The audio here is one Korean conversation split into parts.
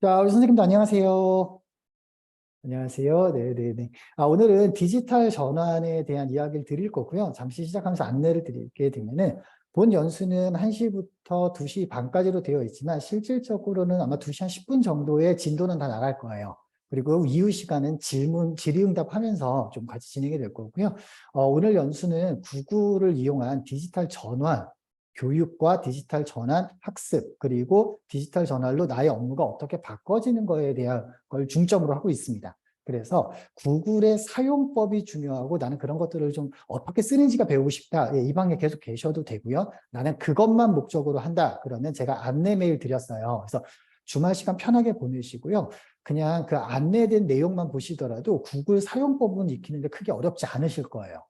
자, 우리 선생님도 안녕하세요. 안녕하세요. 네네네. 오늘은 디지털 전환에 대한 이야기를 드릴 거고요. 잠시 시작하면서 안내를 드리게 되면은, 본 연수는 1시부터 2시 반까지로 되어 있지만, 실질적으로는 아마 2시 한 10분 정도의 진도는 다 나갈 거예요. 그리고 이후 시간은 질의응답 하면서 좀 같이 진행이 될 거고요. 오늘 연수는 구글을 이용한 디지털 전환, 교육과 디지털 전환, 학습, 그리고 디지털 전환로 나의 업무가 어떻게 바꿔지는 거에 대한 걸 중점으로 하고 있습니다. 그래서 구글의 사용법이 중요하고 나는 그런 것들을 좀 어떻게 쓰는지가 배우고 싶다. 이 방에 계속 계셔도 되고요. 나는 그것만 목적으로 한다. 그러면 제가 안내 메일 드렸어요. 그래서 주말 시간 편하게 보내시고요. 그냥 그 안내된 내용만 보시더라도 구글 사용법은 익히는데 크게 어렵지 않으실 거예요.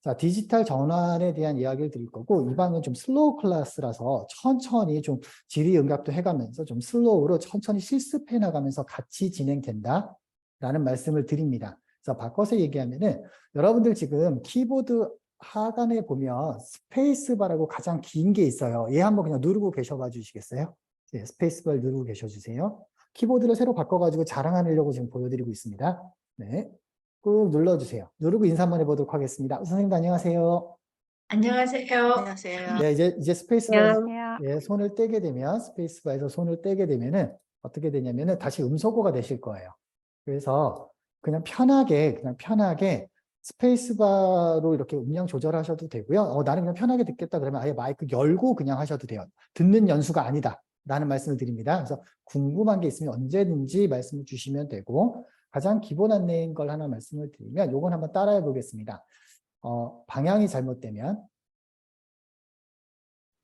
자, 디지털 전환에 대한 이야기를 드릴 거고, 이 방은 좀 슬로우 클래스라서 천천히 좀 질의응답도 해가면서 좀 슬로우로 천천히 실습해 나가면서 같이 진행된다 라는 말씀을 드립니다. 그래서 바꿔서 얘기하면은 여러분들 지금 키보드 하단에 보면 스페이스바라고 가장 긴 게 있어요. 얘 한번 그냥 누르고 계셔봐 주시겠어요? 네, 스페이스바를 누르고 계셔 주세요. 키보드를 새로 바꿔가지고 자랑하려고 지금 보여드리고 있습니다. 네. 꾹 눌러주세요. 누르고 인사 한번 해보도록 하겠습니다. 선생님도 안녕하세요. 안녕하세요. 안녕하세요. 네, 이제 스페이스바에서 안녕하세요. 손을 떼게 되면, 스페이스바에서 손을 떼게 되면은 어떻게 되냐면은 다시 음소거가 되실 거예요. 그래서 그냥 편하게 스페이스바로 이렇게 음량 조절하셔도 되고요. 나는 그냥 편하게 듣겠다 그러면 아예 마이크 열고 그냥 하셔도 돼요. 듣는 연수가 아니다 라는 말씀을 드립니다. 그래서 궁금한 게 있으면 언제든지 말씀을 주시면 되고, 가장 기본 안내인 걸 하나 말씀을 드리면 요건 한번 따라해 보겠습니다. 방향이 잘못되면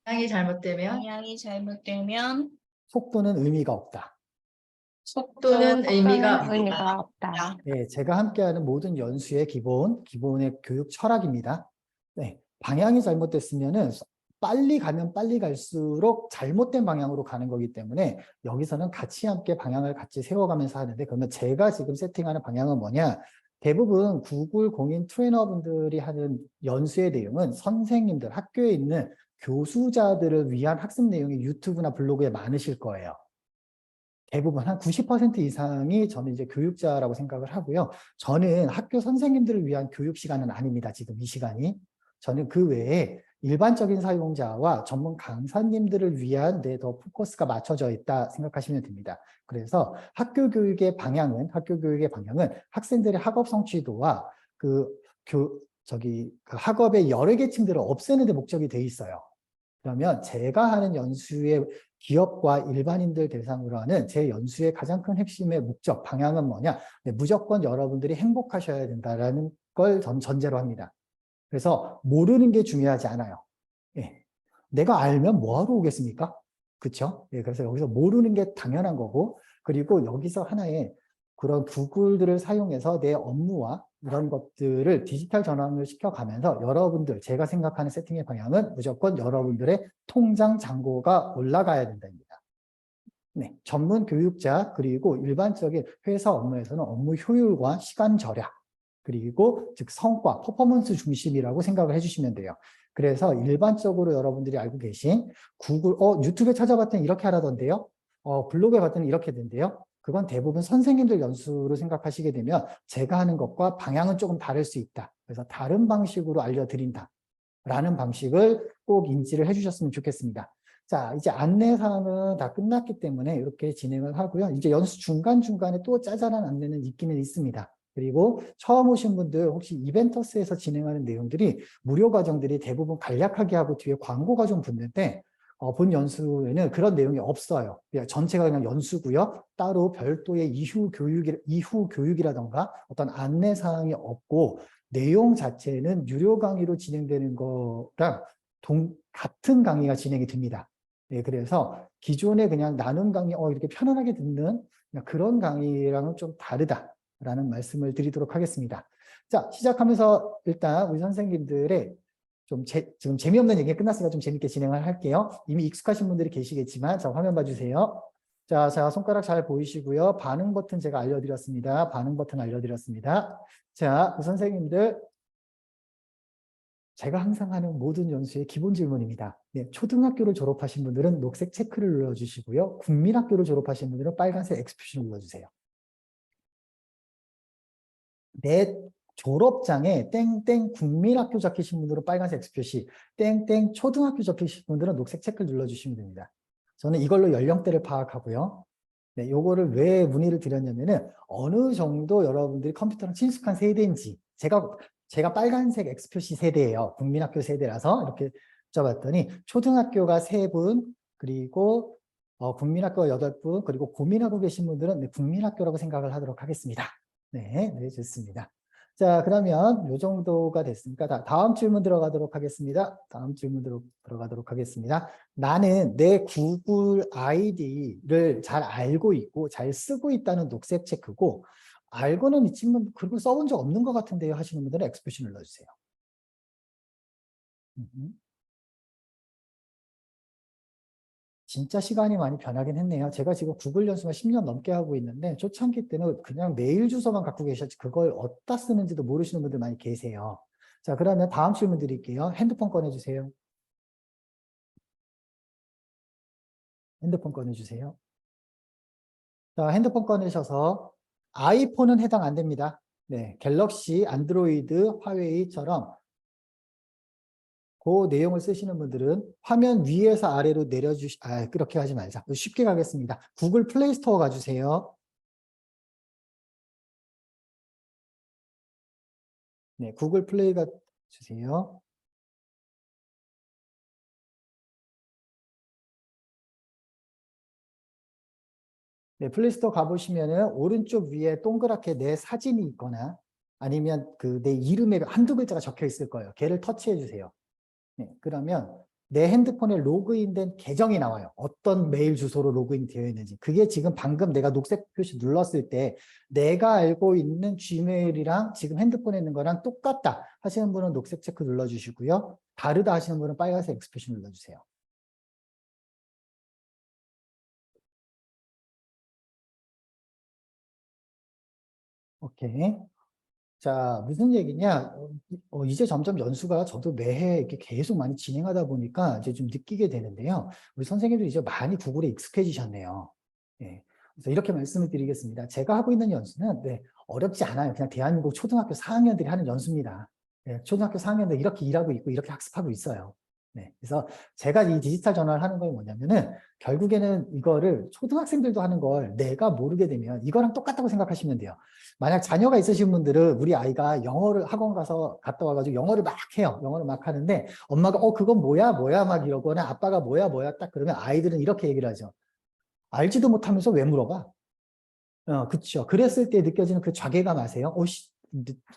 방향이 잘못되면 속도는 의미가 없다. 속도는 의미가 의미가 없다. 없다. 네, 제가 함께하는 모든 연수의 기본의 교육 철학입니다. 네, 방향이 잘못됐으면은 빨리 가면 빨리 갈수록 잘못된 방향으로 가는 거기 때문에 여기서는 같이 함께 방향을 같이 세워가면서 하는데, 그러면 제가 지금 세팅하는 방향은 뭐냐? 대부분 구글 공인 트레이너분들이 하는 연수의 내용은 선생님들, 학교에 있는 교수자들을 위한 학습 내용이 유튜브나 블로그에 많으실 거예요. 대부분 한 90% 이상이 저는 이제 교육자라고 생각을 하고요. 저는 학교 선생님들을 위한 교육 시간은 아닙니다. 지금 이 시간이. 저는 그 외에 일반적인 사용자와 전문 강사님들을 위한 데 더 포커스가 맞춰져 있다 생각하시면 됩니다. 그래서 학교 교육의 방향은 학생들의 학업 성취도와 그 학업의 여러 계층들을 없애는 데 목적이 돼 있어요. 그러면 제가 하는 연수의 기업과 일반인들 대상으로 하는 제 연수의 가장 큰 핵심의 목적, 방향은 뭐냐? 네, 무조건 여러분들이 행복하셔야 된다는 걸 전제로 합니다. 그래서 모르는 게 중요하지 않아요. 예. 내가 알면 뭐하러 오겠습니까? 그렇죠? 예, 그래서 여기서 모르는 게 당연한 거고, 그리고 여기서 하나의 그런 구글들을 사용해서 내 업무와 이런 것들을 디지털 전환을 시켜가면서 여러분들, 제가 생각하는 세팅의 방향은 무조건 여러분들의 통장 잔고가 올라가야 된답니다. 네, 전문 교육자 그리고 일반적인 회사 업무에서는 업무 효율과 시간 절약, 그리고 즉 성과, 퍼포먼스 중심이라고 생각을 해주시면 돼요. 그래서 일반적으로 여러분들이 알고 계신 구글, 유튜브에 찾아봤더니 이렇게 하라던데요. 블로그에 봤더니 이렇게 된대요. 그건 대부분 선생님들 연수로 생각하시게 되면 제가 하는 것과 방향은 조금 다를 수 있다. 그래서 다른 방식으로 알려드린다 라는 방식을 꼭 인지를 해주셨으면 좋겠습니다. 자, 이제 안내사항은 다 끝났기 때문에 이렇게 진행을 하고요. 이제 연수 중간중간에 또 짜잘한 안내는 있기는 있습니다. 그리고 처음 오신 분들 혹시 이벤터스에서 진행하는 내용들이 무료 과정들이 대부분 간략하게 하고 뒤에 광고가 좀 붙는데, 본 연수에는 그런 내용이 없어요. 그냥 전체가 그냥 연수고요. 따로 별도의 이후 교육이라던가 어떤 안내사항이 없고, 내용 자체는 유료 강의로 진행되는 거랑 같은 강의가 진행이 됩니다. 네, 그래서 기존에 그냥 나눈 강의, 이렇게 편안하게 듣는 그런 강의랑은 좀 다르다라는 말씀을 드리도록 하겠습니다. 자, 시작하면서 일단 우리 선생님들의 지금 재미없는 얘기가 끝났으니까 좀 재밌게 진행을 할게요. 이미 익숙하신 분들이 계시겠지만, 자, 화면 봐주세요. 자, 손가락 잘 보이시고요. 반응 버튼 제가 알려드렸습니다. 반응 버튼 알려드렸습니다. 자, 선생님들, 제가 항상 하는 모든 연수의 기본 질문입니다. 네, 초등학교를 졸업하신 분들은 녹색 체크를 눌러주시고요. 국민학교를 졸업하신 분들은 빨간색 X표시 눌러주세요. 내 졸업장에 땡땡 국민학교 적히신 분들은 빨간색 X표시, 땡땡 초등학교 적히신 분들은 녹색 체크를 눌러주시면 됩니다. 저는 이걸로 연령대를 파악하고요. 네, 요거를 왜 문의를 드렸냐면은 어느 정도 여러분들이 컴퓨터랑 친숙한 세대인지 제가 빨간색 X표시 세대예요. 국민학교 세대라서 이렇게 붙여봤더니 초등학교가 3분 그리고 국민학교가 8분 그리고 고민하고 계신 분들은 네, 국민학교라고 생각을 하도록 하겠습니다. 네, 네, 좋습니다. 자, 그러면 요 정도가 됐으니까 다음 질문 들어가도록 하겠습니다. 다음 질문 들어가도록 하겠습니다. 나는 내 구글 아이디를 잘 알고 있고 잘 쓰고 있다는 녹색 체크고 알고는 있지만 그리고 써본 적 없는 것 같은데요 하시는 분들은 X표시 눌러주세요. 진짜 시간이 많이 변하긴 했네요. 제가 지금 구글 연수만 10년 넘게 하고 있는데 초창기 때는 그냥 메일 주소만 갖고 계셨지 그걸 어디다 쓰는지도 모르시는 분들 많이 계세요. 자, 그러면 다음 질문 드릴게요. 핸드폰 꺼내주세요. 핸드폰 꺼내주세요. 자, 핸드폰 꺼내셔서 아이폰은 해당 안 됩니다. 네, 갤럭시, 안드로이드, 화웨이처럼 그 내용을 쓰시는 분들은 화면 위에서 아래로 그렇게 하지 말자. 쉽게 가겠습니다. 구글 플레이 스토어 가주세요. 네, 구글 플레이 가주세요. 네, 플레이스토어 가보시면은 오른쪽 위에 동그랗게 내 사진이 있거나 아니면 그 내 이름에 한두 글자가 적혀 있을 거예요. 걔를 터치해 주세요. 네, 그러면 내 핸드폰에 로그인된 계정이 나와요. 어떤 메일 주소로 로그인 되어 있는지. 그게 지금 방금 내가 녹색 표시 눌렀을 때 내가 알고 있는 Gmail이랑 지금 핸드폰에 있는 거랑 똑같다 하시는 분은 녹색 체크 눌러주시고요. 다르다 하시는 분은 빨간색 X 표시 눌러주세요. 오케이. 자, 무슨 얘기냐? 이제 점점 연수가 저도 매해 이렇게 계속 많이 진행하다 보니까 이제 좀 느끼게 되는데요. 우리 선생님들이 이제 많이 구글에 익숙해지셨네요. 예. 그래서 이렇게 말씀을 드리겠습니다. 제가 하고 있는 연수는 네, 어렵지 않아요. 그냥 대한민국 초등학교 4학년들이 하는 연수입니다. 예, 초등학교 4학년들 이렇게 일하고 있고 이렇게 학습하고 있어요. 네, 그래서 제가 이 디지털 전환을 하는 건 뭐냐면은 결국에는 이거를 초등학생들도 하는 걸 내가 모르게 되면 이거랑 똑같다고 생각하시면 돼요. 만약 자녀가 있으신 분들은 우리 아이가 영어를 학원 가서 갔다 와가지고 영어를 막 해요. 영어를 막 하는데 엄마가 그건 뭐야 뭐야 막 이러거나 아빠가 뭐야 뭐야 딱 그러면 아이들은 이렇게 얘기를 하죠. 알지도 못하면서 왜 물어봐? 그쵸. 그랬을 때 느껴지는 그 자괴감 아세요?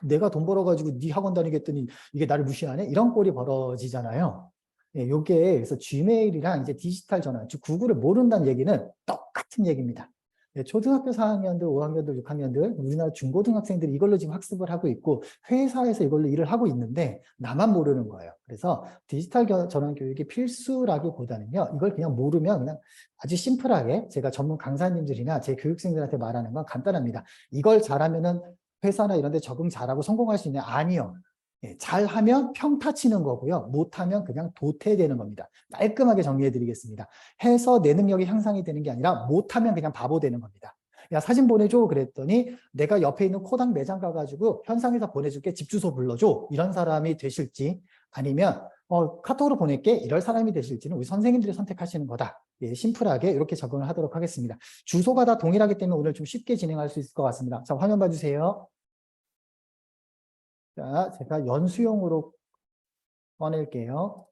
내가 돈 벌어가지고 네 학원 다니겠더니 이게 나를 무시하네? 이런 꼴이 벌어지잖아요. 예, 요게 그래서 Gmail이랑 이제 디지털 전환, 즉 구글을 모른다는 얘기는 똑같은 얘기입니다. 예, 초등학교 4학년들, 5학년들, 6학년들, 우리나라 중고등학생들이 이걸로 지금 학습을 하고 있고 회사에서 이걸로 일을 하고 있는데 나만 모르는 거예요. 그래서 디지털 전환 교육이 필수라기보다는요. 이걸 그냥 모르면 그냥 아주 심플하게 제가 전문 강사님들이나 제 교육생들한테 말하는 건 간단합니다. 이걸 잘하면은 회사나 이런 데 적응 잘하고 성공할 수 있냐? 아니요. 예, 잘하면 평타 치는 거고요. 못하면 그냥 도태되는 겁니다. 깔끔하게 정리해 드리겠습니다. 해서 내 능력이 향상이 되는 게 아니라 못하면 그냥 바보 되는 겁니다. 야, 사진 보내줘 그랬더니 내가 옆에 있는 코당 매장 가가지고 현상에서 보내줄게 집 주소 불러줘 이런 사람이 되실지 아니면 카톡으로 보낼게 이럴 사람이 되실지는 우리 선생님들이 선택하시는 거다. 예, 심플하게 이렇게 적응을 하도록 하겠습니다. 주소가 다 동일하기 때문에 오늘 좀 쉽게 진행할 수 있을 것 같습니다. 자, 화면 봐주세요. 자, 제가 연수용으로 꺼낼게요.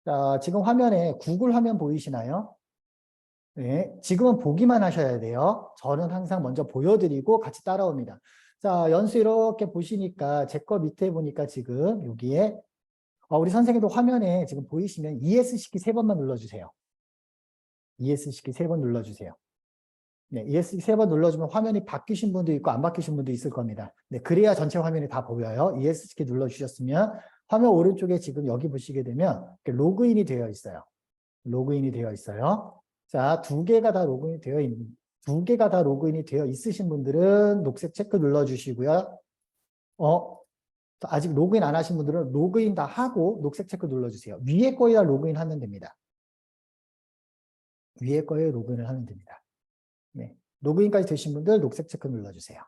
자, 지금 화면에 구글 화면 보이시나요? 네, 지금은 보기만 하셔야 돼요. 저는 항상 먼저 보여드리고 같이 따라옵니다. 자, 연수 이렇게 보시니까 제 거 밑에 보니까 지금 여기에 우리 선생님도 화면에 지금 보이시면 ES시키 3번만 눌러주세요. ES시키 3번 눌러주세요. 네, ESC 3번 눌러주면 화면이 바뀌신 분도 있고 안 바뀌신 분도 있을 겁니다. 네, 그래야 전체 화면이 다 보여요. ESC 눌러주셨으면 화면 오른쪽에 지금 여기 보시게 되면 로그인이 되어 있어요. 로그인이 되어 있어요. 자, 두 개가 다 로그인이 되어 있으신 분들은 녹색 체크 눌러주시고요. 아직 로그인 안 하신 분들은 로그인 다 하고 녹색 체크 눌러주세요. 위에 거에다 로그인 하면 됩니다. 위에 거에 로그인을 하면 됩니다. 네. 로그인까지 되신 분들 녹색 체크 눌러주세요.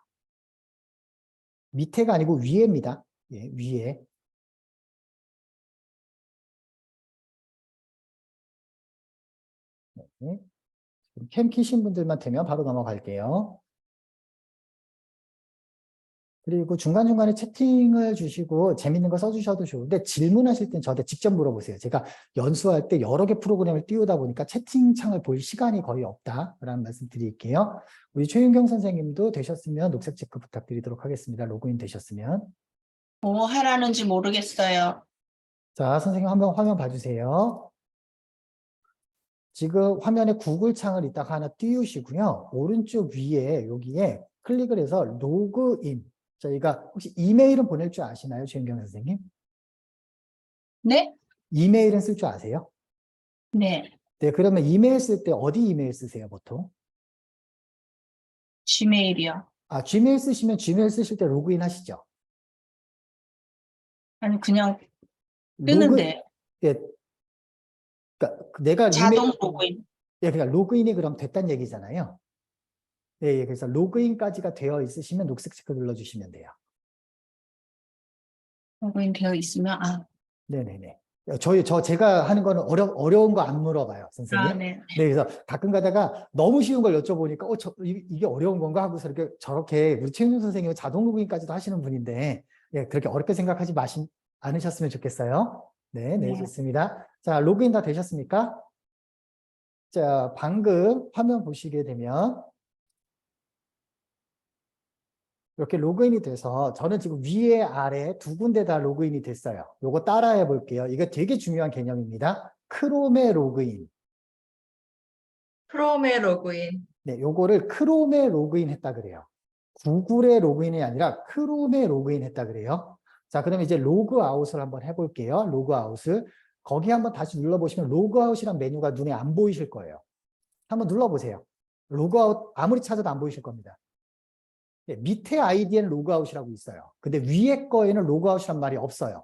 밑에가 아니고 위에입니다. 예, 위에. 네. 캠 키신 분들만 되면 바로 넘어갈게요. 그리고 중간중간에 채팅을 주시고 재밌는 거 써주셔도 좋은데 질문하실 땐 저한테 직접 물어보세요. 제가 연수할 때 여러 개 프로그램을 띄우다 보니까 채팅창을 볼 시간이 거의 없다라는 말씀 드릴게요. 우리 최윤경 선생님도 되셨으면 녹색 체크 부탁드리도록 하겠습니다. 로그인 되셨으면. 뭐 하라는지 모르겠어요. 자, 선생님 한번 화면 봐주세요. 지금 화면에 구글 창을 이따가 하나 띄우시고요. 오른쪽 위에 여기에 클릭을 해서 로그인. 저희가 혹시 이메일은 보낼 줄 아시나요? 최윤경 선생님? 네? 이메일은 쓸 줄 아세요? 네. 네, 그러면 이메일 쓸 때 어디 이메일 쓰세요, 보통? 지메일이요. 아, 지메일 쓰시면 지메일 쓰실 때 로그인 하시죠? 아니, 그냥 로그, 뜨는데. 예, 그러니까 내가 자동 이메일, 로그인. 예, 그러니까 로그인이 그럼 됐다는 얘기잖아요. 예, 예, 그래서 로그인까지가 되어 있으시면 녹색 체크 눌러주시면 돼요. 로그인 되어 있으면, 네네네. 제가 하는 거는 어려운 거 안 물어봐요, 선생님. 네. 네, 그래서 가끔 가다가 너무 쉬운 걸 여쭤보니까, 이게 어려운 건가 하고서 저렇게 우리 최윤준 선생님은 자동 로그인까지도 하시는 분인데, 예, 그렇게 어렵게 생각하지 않으셨으면 좋겠어요. 네, 네, 네. 좋습니다. 자, 로그인 다 되셨습니까? 자, 방금 화면 보시게 되면, 이렇게 로그인이 돼서 저는 지금 위에 아래 두 군데 다 로그인이 됐어요. 요거 따라해 볼게요. 이거 되게 중요한 개념입니다. 크롬에 로그인. 크롬에 로그인. 네, 요거를 크롬에 로그인 했다 그래요. 구글에 로그인이 아니라 크롬에 로그인 했다 그래요. 자, 그럼 이제 로그아웃을 한번 해볼게요. 로그아웃을. 거기 한번 다시 눌러보시면 로그아웃이란 메뉴가 눈에 안 보이실 거예요. 한번 눌러보세요. 로그아웃 아무리 찾아도 안 보이실 겁니다. 네, 밑에 아이디에는 로그아웃이라고 있어요. 근데 위에 거에는 로그아웃이란 말이 없어요.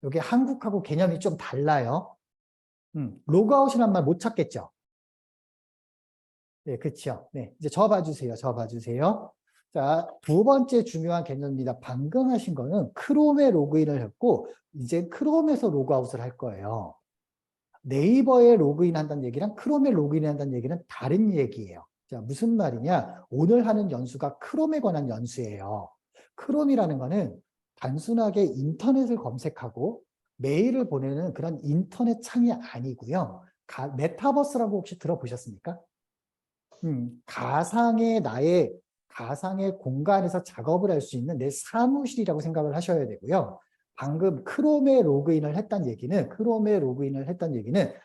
이게 한국하고 개념이 좀 달라요. 로그아웃이란 말 못 찾겠죠? 네, 그렇죠. 네, 이제 저 봐주세요. 저 봐주세요. 자, 두 번째 중요한 개념입니다. 방금 하신 거는 크롬에 로그인을 했고 이제 크롬에서 로그아웃을 할 거예요. 네이버에 로그인 한다는 얘기랑 크롬에 로그인 한다는 얘기는 다른 얘기예요. 자, 무슨 말이냐? 오늘 하는 연수가 크롬에 관한 연수예요. 크롬이라는 거는 단순하게 인터넷을 검색하고 메일을 보내는 그런 인터넷 창이 아니고요. 메타버스라고 혹시 들어보셨습니까? 가상의 공간에서 작업을 할 수 있는 내 사무실이라고 생각을 하셔야 되고요. 방금 크롬에 로그인을 했다는 얘기는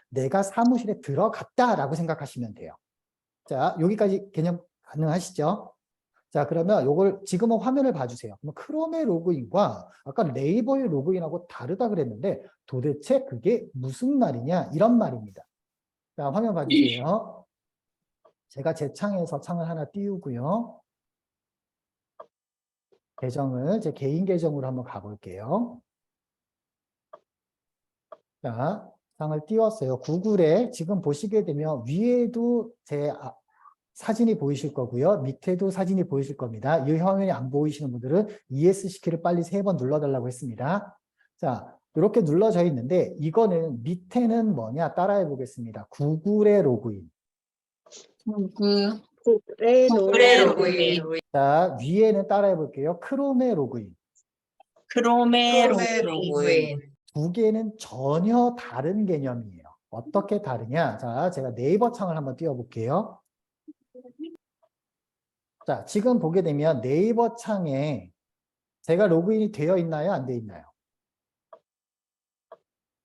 내가 사무실에 들어갔다라고 생각하시면 돼요. 자, 여기까지 개념 가능하시죠? 자, 그러면 요걸 지금은 화면을 봐주세요. 그럼 크롬의 로그인과 아까 네이버의 로그인하고 다르다 그랬는데 도대체 그게 무슨 말이냐? 이런 말입니다. 자, 화면 봐주세요. 제가 제 창에서 창을 하나 띄우고요. 제 개인 계정으로 한번 가볼게요. 자, 창을 띄웠어요. 구글에 지금 보시게 되면 위에도 제 사진이 보이실 거고요. 밑에도 사진이 보이실 겁니다. 이 화면이 안 보이시는 분들은 ESC 키를 빨리 3번 눌러달라고 했습니다. 자, 이렇게 눌러져 있는데 이거는 밑에는 뭐냐 따라해 보겠습니다. 구글의 로그인. 구글의 로그인. 자, 위에는 따라해 볼게요. 크롬의 로그인. 크롬의 로그인. 두 개는 전혀 다른 개념이에요. 어떻게 다르냐? 자, 제가 네이버 창을 한번 띄워볼게요. 자, 지금 보게 되면 네이버 창에 제가 로그인이 되어 있나요? 안 되어 있나요?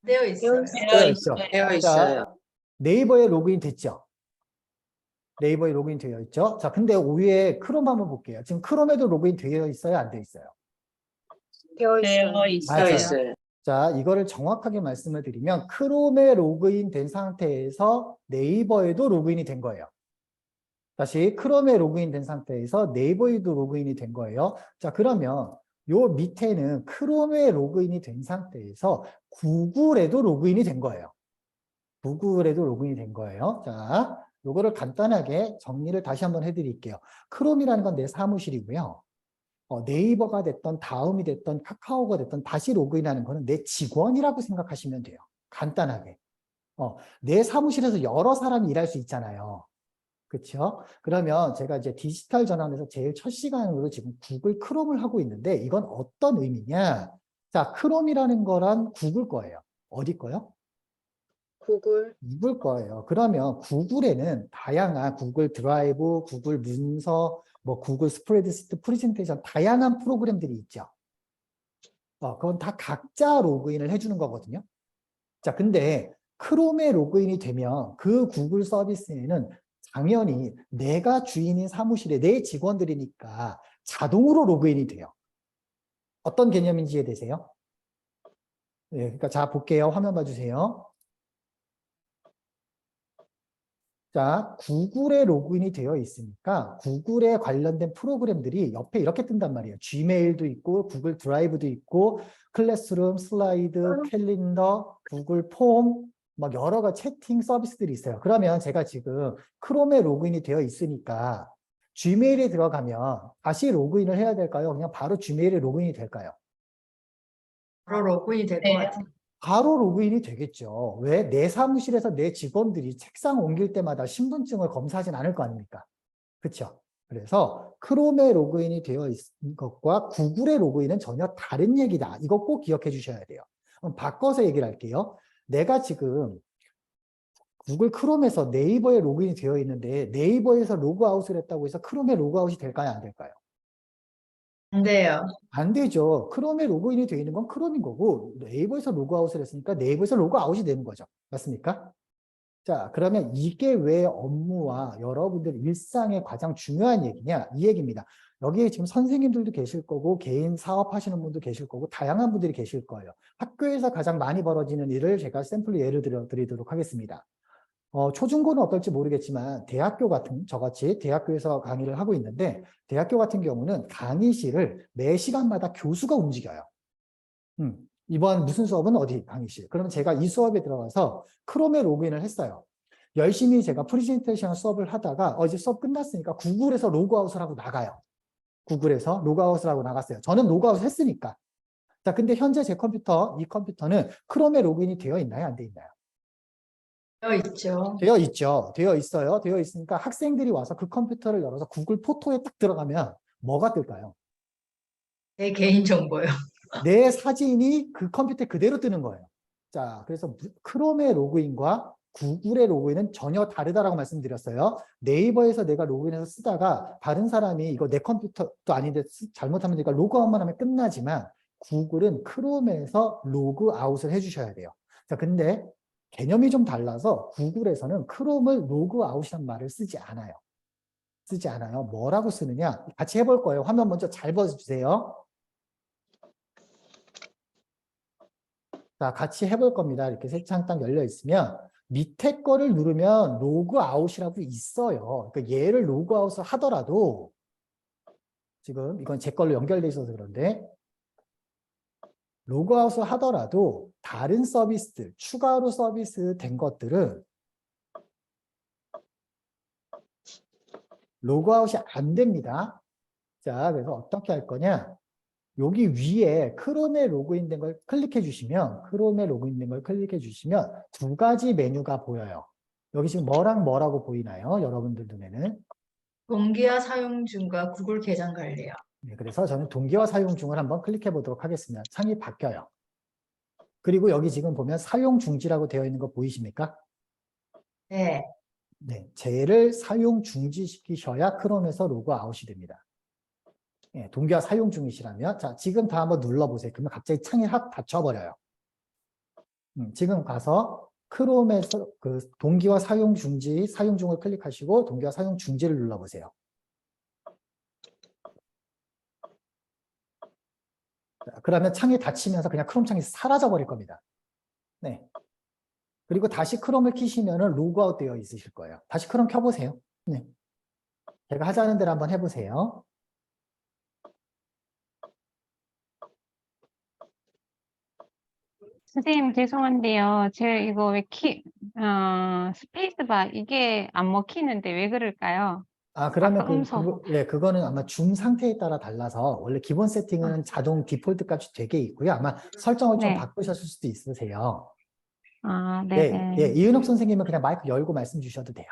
되어 있어요. 되어 있죠. 자, 네이버에 로그인 됐죠? 네이버에 로그인 되어 있죠? 자, 근데 위에 크롬 한번 볼게요. 지금 크롬에도 로그인 되어 있어요? 안 되어 있어요? 되어 맞아요. 있어요. 자, 이거를 정확하게 말씀을 드리면 크롬에 로그인 된 상태에서 네이버에도 로그인이 된 거예요. 다시 크롬에 로그인 된 상태에서 네이버에도 로그인이 된 거예요. 자, 그러면 요 밑에는 크롬에 로그인이 된 상태에서 구글에도 로그인이 된 거예요. 구글에도 로그인이 된 거예요. 자, 요거를 간단하게 정리를 다시 한번 해드릴게요. 크롬이라는 건 내 사무실이고요. 네이버가 됐던 다음이 됐던 카카오가 됐던 다시 로그인하는 거는 내 직원이라고 생각하시면 돼요. 간단하게. 내 사무실에서 여러 사람이 일할 수 있잖아요. 그렇죠? 그러면 제가 이제 디지털 전환에서 제일 첫 시간으로 지금 구글 크롬을 하고 있는데 이건 어떤 의미냐? 자, 크롬이라는 거란 구글 거예요. 어디 거요? 구글. 구글 거예요. 그러면 구글에는 다양한 구글 드라이브, 구글 문서, 뭐 구글 스프레드시트, 프레젠테이션 다양한 프로그램들이 있죠. 그건 다 각자 로그인을 해주는 거거든요. 자, 근데 크롬에 로그인이 되면 그 구글 서비스에는 당연히 내가 주인인 사무실에 내 직원들이니까 자동으로 로그인이 돼요. 어떤 개념인지 이해되세요? 네, 그러니까 자, 볼게요. 화면 봐주세요. 자, 구글에 로그인이 되어 있으니까 구글에 관련된 프로그램들이 옆에 이렇게 뜬단 말이에요. 지메일도 있고 구글 드라이브도 있고 클래스룸, 슬라이드, 캘린더, 구글 폼 막 여러 가지 채팅 서비스들이 있어요. 그러면 제가 지금 크롬에 로그인이 되어 있으니까 지메일에 들어가면 다시 로그인을 해야 될까요? 그냥 바로 지메일에 로그인이 될까요? 바로 로그인이 될 것 같아요. 바로 로그인이 되겠죠. 왜? 내 사무실에서 내 직원들이 책상 옮길 때마다 신분증을 검사하진 않을 거 아닙니까? 그렇죠? 그래서 크롬에 로그인이 되어 있는 것과 구글에 로그인은 전혀 다른 얘기다. 이거 꼭 기억해 주셔야 돼요. 그럼 바꿔서 얘기를 할게요. 내가 지금 구글 크롬에서 네이버에 로그인이 되어 있는데 네이버에서 로그아웃을 했다고 해서 크롬에 로그아웃이 될까요? 안 될까요? 안 돼요. 안 되죠. 크롬에 로그인이 되어 있는 건 크롬인 거고 네이버에서 로그아웃을 했으니까 네이버에서 로그아웃이 되는 거죠. 맞습니까? 자, 그러면 이게 왜 업무와 여러분들 일상에 가장 중요한 얘기냐? 이 얘기입니다. 여기에 지금 선생님들도 계실 거고 개인 사업하시는 분도 계실 거고 다양한 분들이 계실 거예요. 학교에서 가장 많이 벌어지는 일을 제가 샘플로 예를 들어 드리도록 하겠습니다. 초중고는 어떨지 모르겠지만 대학교 같은 저같이 대학교에서 강의를 하고 있는데 대학교 같은 경우는 강의실을 매 시간마다 교수가 움직여요. 이번 무슨 수업은 어디 강의실. 그러면 제가 이 수업에 들어가서 크롬에 로그인을 했어요. 열심히 제가 프레젠테이션 수업을 하다가 이제 수업 끝났으니까 구글에서 로그아웃을 하고 나가요. 구글에서 로그아웃을 하고 나갔어요. 저는 로그아웃 했으니까. 자, 근데 현재 제 컴퓨터, 이 컴퓨터는 크롬에 로그인이 되어 있나요? 안 되어 있나요? 되어 있죠. 되어 있죠. 되어 있어요. 되어 있으니까 학생들이 와서 그 컴퓨터를 열어서 구글 포토에 딱 들어가면 뭐가 뜰까요? 내 개인 정보요. 내 사진이 그 컴퓨터에 그대로 뜨는 거예요. 자, 그래서 크롬의 로그인과 구글의 로그인은 전혀 다르다라고 말씀드렸어요. 네이버에서 내가 로그인해서 쓰다가 다른 사람이 이거 내 컴퓨터도 아닌데 잘못하면 내가 로그아웃만 하면 끝나지만 구글은 크롬에서 로그아웃을 해주셔야 돼요. 자, 근데 개념이 좀 달라서 구글에서는 크롬을 로그아웃이란 말을 쓰지 않아요. 쓰지 않아요. 뭐라고 쓰느냐? 같이 해볼 거예요. 화면 먼저 잘 봐주세요. 자, 같이 해볼 겁니다. 이렇게 세 창 딱 열려 있으면 밑에 거를 누르면 로그아웃이라고 있어요. 그러니까 얘를 로그아웃을 하더라도 지금 이건 제 걸로 연결돼 있어서 그런데 로그아웃을 하더라도 다른 서비스들, 추가로 서비스 된 것들은 로그아웃이 안 됩니다. 자, 그래서 어떻게 할 거냐? 여기 위에 크롬에 로그인된 걸 클릭해 주시면 크롬에 로그인된 걸 클릭해 주시면 두 가지 메뉴가 보여요. 여기 지금 뭐랑 뭐라고 보이나요? 여러분들 눈에는. 동기화 사용 중과 구글 계정 관리요. 네, 그래서 저는 동기화 사용 중을 한번 클릭해 보도록 하겠습니다. 창이 바뀌어요. 그리고 여기 지금 보면 사용 중지라고 되어 있는 거 보이십니까? 네. 네, 쟤를 사용 중지시키셔야 크롬에서 로그아웃이 됩니다. 네, 동기화 사용 중이시라면 자, 지금 다 한번 눌러보세요. 그러면 갑자기 창이 확 닫혀버려요. 지금 가서 크롬에서 그 동기화 사용 중지, 사용 중을 클릭하시고 동기화 사용 중지를 눌러보세요. 자, 그러면 창이 닫히면서 그냥 크롬 창이 사라져 버릴 겁니다. 네. 그리고 다시 크롬을 키시면은 로그아웃 되어 있으실 거예요. 다시 크롬 켜보세요. 네. 제가 하자는 대로 한번 해보세요. 선생님 죄송한데요. 제 이거 왜 스페이스바 이게 안 먹히는데 왜 그럴까요? 아, 그러면 아까 음소. 그거는 아마 줌 상태에 따라 달라서 원래 기본 세팅은 자동 디폴트 값이 되게 있고요. 아마 설정을 좀 네. 바꾸셨을 수도 있으세요. 아, 네, 예, 네네. 이은옥 선생님은 그냥 마이크 열고 말씀 주셔도 돼요.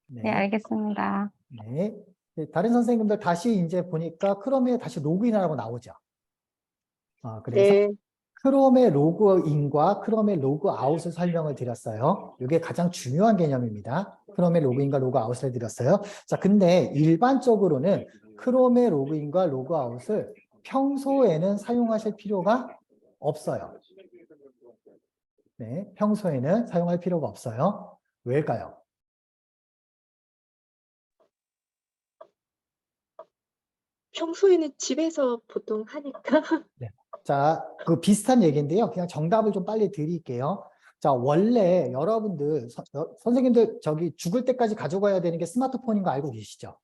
네, 네, 알겠습니다. 네. 네, 다른 선생님들 다시 이제 보니까 크롬에 다시 로그인하라고 나오죠. 그래서 네, 크롬의 로그인과 크롬의 로그아웃을 설명을 드렸어요. 이게 가장 중요한 개념입니다. 크롬의 로그인과 로그아웃을 해드렸어요. 자, 근데 일반적으로는 크롬의 로그인과 로그아웃을 평소에는 사용하실 필요가 없어요. 네, 평소에는 사용할 필요가 없어요. 왜일까요? 평소에는 집에서 보통 하니까. 네. 자, 그 비슷한 얘기인데요. 그냥 정답을 좀 빨리 드릴게요. 자, 원래 여러분들, 선생님들 저기 죽을 때까지 가져가야 되는 게 스마트폰인 거 알고 계시죠?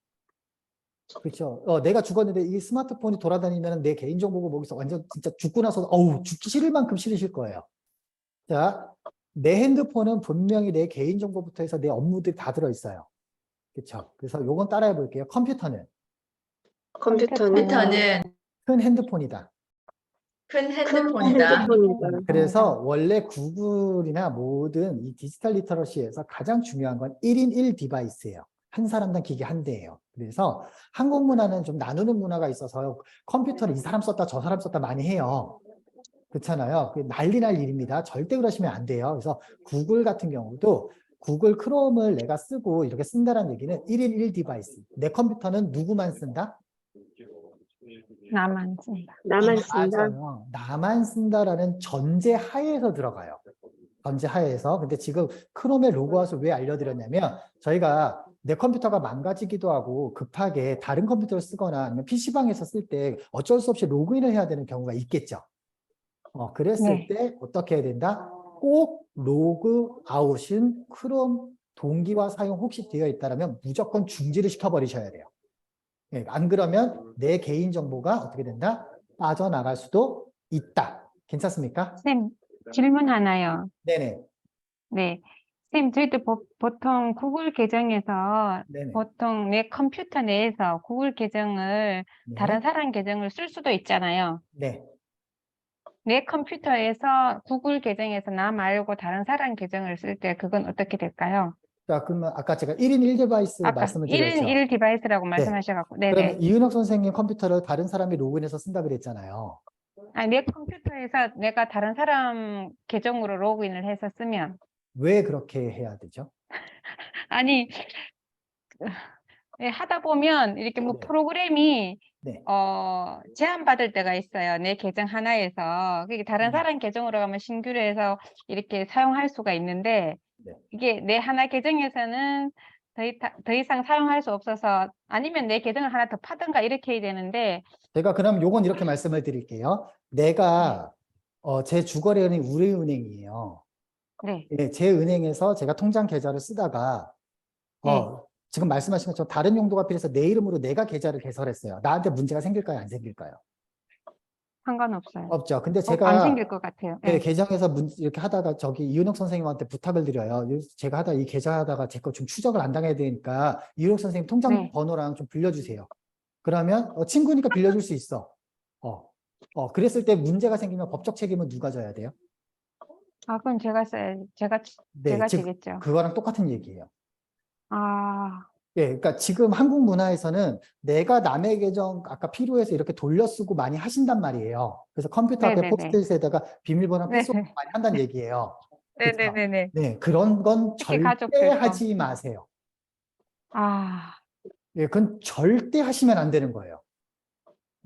그렇죠. 내가 죽었는데 이 스마트폰이 돌아다니면 내 개인정보가 거기서 완전 진짜 죽고 나서 어우, 죽기 싫을 만큼 싫으실 거예요. 자, 내 핸드폰은 분명히 내 개인정보부터 해서 내 업무들이 다 들어있어요. 그렇죠. 그래서 요건 따라해 볼게요. 컴퓨터는 컴퓨터는 컴퓨터는 큰 핸드폰이다. 큰 큰 핸드폰이다. 핸드폰이다. 그래서 원래 구글이나 모든 이 디지털 리터러시에서 가장 중요한 건 1인 1 디바이스예요. 한 사람당 기기 한 대예요. 그래서 한국 문화는 좀 나누는 문화가 있어서 컴퓨터를 이 사람 썼다 저 사람 썼다 많이 해요. 그렇잖아요. 난리 날 일입니다. 절대 그러시면 안 돼요. 그래서 구글 같은 경우도 구글 크롬을 내가 쓰고 이렇게 쓴다는 얘기는 1인 1 디바이스. 내 컴퓨터는 누구만 쓴다? 나만 쓴다. 나만 쓴다. 맞아요. 나만 쓴다라는 전제 하에서 들어가요. 전제 하에서. 근데 지금 크롬의 로그아웃을 왜 알려드렸냐면 저희가 내 컴퓨터가 망가지기도 하고 급하게 다른 컴퓨터를 쓰거나 아니면 PC방에서 쓸 때 어쩔 수 없이 로그인을 해야 되는 경우가 있겠죠. 그랬을 네. 때 어떻게 해야 된다? 꼭 로그아웃인 크롬 동기화 사용 혹시 되어 있다면 무조건 중지를 시켜버리셔야 돼요. 예, 안 그러면 내 개인정보가 어떻게 된다? 빠져나갈 수도 있다. 괜찮습니까? 선생님, 질문 하나요. 네네. 네. 선생님, 저희도 보통 구글 계정에서 네네. 보통 내 컴퓨터 내에서 구글 계정을 다른 네. 사람 계정을 쓸 수도 있잖아요. 네. 내 컴퓨터에서 구글 계정에서 나 말고 다른 사람 계정을 쓸 때 그건 어떻게 될까요? 자, 그러면 아까 제가 1인 1 디바이스 아까 말씀을 1인 드렸죠. 1 디바이스라고 네. 말씀하셔갖고, 그러면 네네. 이은혁 선생님 컴퓨터를 다른 사람이 로그인해서 쓴다 그랬잖아요. 아니, 내 컴퓨터에서 내가 다른 사람 계정으로 로그인을 해서 쓰면, 왜 그렇게 해야 되죠? 아니, 네, 하다 보면 이렇게 뭐 네. 프로그램이 네. 제한받을 때가 있어요. 내 계정 하나에서. 그게 다른 사람 계정으로 가면 신규로 해서 이렇게 사용할 수가 있는데, 네. 이게 내 하나 계정에서는 더 이상 사용할 수 없어서 아니면 내 계정을 하나 더 파든가 이렇게 해야 되는데, 제가 그럼 요건 이렇게 말씀을 드릴게요. 내가 제 주거래은행이 우리은행이에요. 네. 예, 제 은행에서 제가 통장 계좌를 쓰다가 네. 지금 말씀하신 것처럼 다른 용도가 필요해서 내 이름으로 내가 계좌를 개설했어요. 나한테 문제가 생길까요? 안 생길까요? 상관없어요. 없죠. 근데 안 제가 생길 것 같아요. 네, 네. 계정에서 이렇게 하다가 저기 이은혁 선생님한테 부탁을 드려요. 제가 이 계좌 하다가 제 거 좀 추적을 안 당해야 되니까 이은혁 선생님 통장 네. 번호랑 좀 빌려주세요. 그러면 친구니까 빌려줄 수 있어. 그랬을 때 문제가 생기면 법적 책임은 누가 져야 돼요? 아, 그건 제가 써야지. 제가 네, 즉 지겠죠. 그거랑 똑같은 얘기예요. 아, 예, 그러니까 지금 한국 문화에서는 내가 남의 계정 아까 필요해서 이렇게 돌려쓰고 많이 하신단 말이에요. 그래서 컴퓨터 앞에 네네네. 포스트잇에다가 비밀번호 네. 패스워드 많이 한다는 얘기예요. 그렇죠? 네네네네. 네, 그런 건 특히 절대 가족들 거. 하지 마세요. 아, 예, 그건 절대 하시면 안 되는 거예요.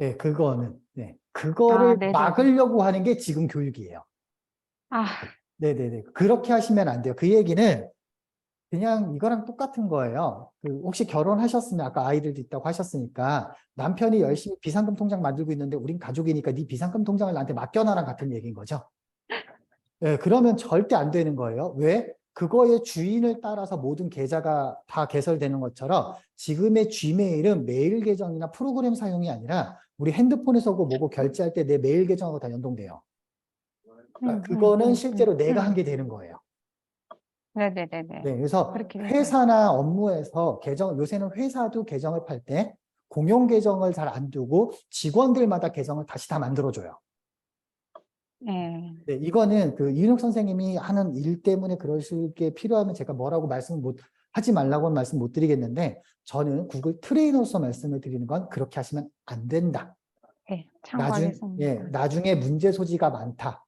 예, 그거는. 네, 그거를 네네네. 막으려고 하는 게 지금 교육이에요. 아, 네네네. 그렇게 하시면 안 돼요. 그 얘기는 그냥 이거랑 똑같은 거예요. 혹시 결혼하셨으면 아까 아이들도 있다고 하셨으니까 남편이 열심히 비상금 통장 만들고 있는데 우린 가족이니까 네 비상금 통장을 나한테 맡겨놔랑 같은 얘기인 거죠. 네, 그러면 절대 안 되는 거예요. 왜? 그거의 주인을 따라서 모든 계좌가 다 개설되는 것처럼 지금의 G메일은 메일 계정이나 프로그램 사용이 아니라 우리 핸드폰에서 뭐고 결제할 때 내 메일 계정하고 다 연동돼요. 그러니까 그거는 실제로 내가 한 게 되는 거예요. 네네네네. 네, 그래서 그렇게 돼서. 회사나 업무에서 요새는 회사도 계정을 팔 때 공용 계정을 잘 안 두고 직원들마다 계정을 다시 다 만들어줘요. 네. 네, 이거는 그 이윤혁 선생님이 하는 일 때문에 그러실 게 필요하면 제가 뭐라고 하지 말라고는 말씀 못 드리겠는데, 저는 구글 트레이너로서 말씀을 드리는 건 그렇게 하시면 안 된다. 네, 참고하겠습니다. 나중에 문제 소지가 많다.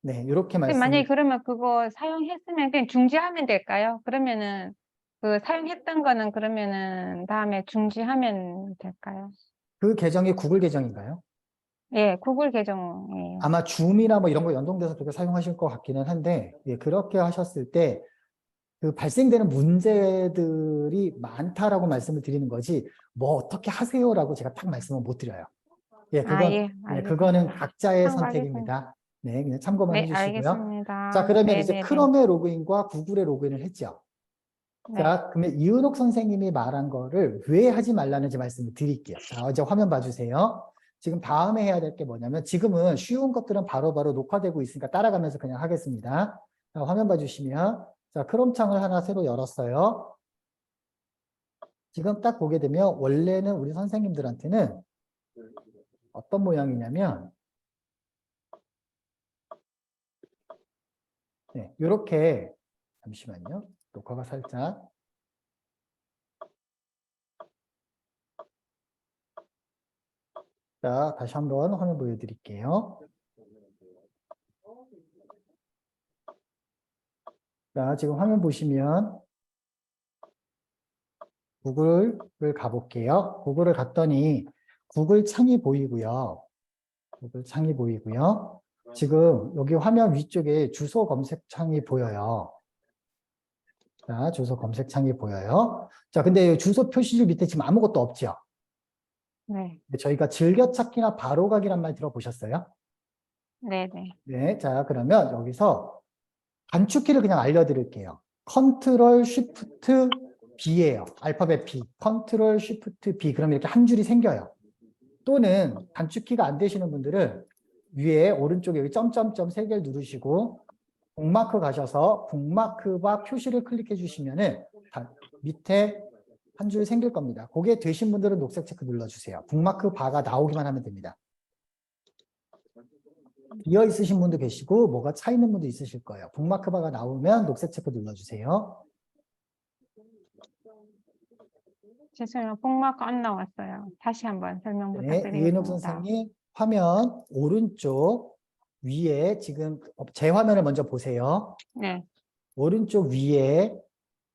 네, 이렇게 근데 말씀을. 만약에 그러면 그거 사용했으면 그냥 중지하면 될까요? 그러면은 그 사용했던 거는 그러면은 다음에 중지하면 될까요? 그 계정이 구글 계정인가요? 예, 구글 계정이에요. 아마 줌이나 뭐 이런 거 연동돼서 그렇게 사용하실 것 같기는 한데, 예, 그렇게 하셨을 때 그 발생되는 문제들이 많다라고 말씀을 드리는 거지, 뭐 어떻게 하세요라고 제가 딱 말씀을 못 드려요. 예, 예, 그거는 알겠습니다. 각자의 참고하겠습니다. 선택입니다. 네, 그냥 참고만 네, 해주시고요. 알겠습니다. 자, 그러면 이제 네네네. 크롬의 로그인과 구글의 로그인을 했죠. 네. 자, 그러면 이은옥 선생님이 말한 거를 왜 하지 말라는지 말씀을 드릴게요. 자, 이제 화면 봐주세요. 지금 다음에 해야 될 게 뭐냐면, 지금은 쉬운 것들은 바로바로 녹화되고 있으니까 따라가면서 그냥 하겠습니다. 자, 화면 봐주시면, 자, 크롬 창을 하나 새로 열었어요. 지금 딱 보게 되면 원래는 우리 선생님들한테는 어떤 모양이냐면, 네, 이렇게, 잠시만요. 녹화가 살짝. 자, 다시 한번 화면 보여드릴게요. 자, 지금 화면 보시면 구글을 가볼게요. 구글을 갔더니 구글 창이 보이고요. 구글 창이 보이고요. 지금 여기 화면 위쪽에 주소 검색 창이 보여요. 자, 주소 검색 창이 보여요. 자, 근데 주소 표시줄 밑에 지금 아무것도 없죠? 네. 저희가 즐겨찾기나 바로가기란 말 들어보셨어요? 네네. 네, 자, 그러면 여기서 단축키를 그냥 알려드릴게요. 컨트롤 쉬프트 B예요. 알파벳 B. 컨트롤 쉬프트 B. 그러면 이렇게 한 줄이 생겨요. 또는 단축키가 안 되시는 분들은 위에 오른쪽에 여기 점점점 3개를 누르시고 북마크 가셔서 북마크바 표시를 클릭해 주시면은 밑에 한 줄 생길 겁니다. 그게 되신 분들은 녹색 체크 눌러주세요. 북마크 바가 나오기만 하면 됩니다. 비어 있으신 분도 계시고 뭐가 차 있는 분도 있으실 거예요. 북마크 바가 나오면 녹색 체크 눌러주세요. 죄송해요. 복마크 안 나왔어요. 다시 한번 설명 네, 부탁드리겠습니다. 이은옥 선생님 화면 오른쪽 위에 지금 제 화면을 먼저 보세요. 네. 오른쪽 위에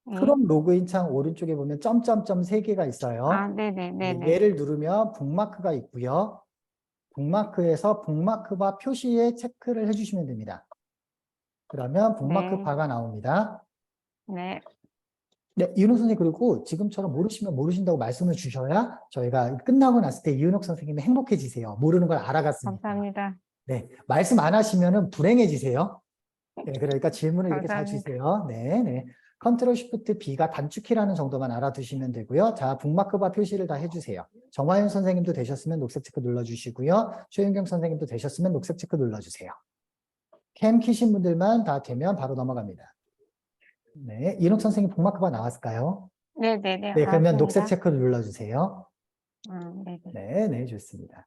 네. 크롬 로그인 창 오른쪽에 보면 점점점 3개가 있어요. 아, 네네네네. 얘를 누르면 북마크가 있고요. 북마크에서 북마크바 표시에 체크를 해주시면 됩니다. 그러면 북마크 네. 바가 나옵니다. 네. 네, 이은옥 선생님, 그리고 지금처럼 모르시면 모르신다고 말씀을 주셔야 저희가 끝나고 났을 때 이은옥 선생님이 행복해지세요. 모르는 걸 알아갔으니까. 감사합니다. 네, 말씀 안 하시면은 불행해지세요. 네, 그러니까 질문을 이렇게 잘 감사합니다. 주세요. 네, 네. 컨트롤 쉬프트 B가 단축키라는 정도만 알아두시면 되고요. 자, 북마크바 표시를 다 해주세요. 정화윤 선생님도 되셨으면 녹색 체크 눌러주시고요. 최윤경 선생님도 되셨으면 녹색 체크 눌러주세요. 캠 키신 분들만 다 되면 바로 넘어갑니다. 네, 이은옥 선생님 북마크바 나왔을까요? 네네네. 네, 그러면 녹색 알았습니다. 체크 눌러주세요. 네네. 네, 네, 좋습니다.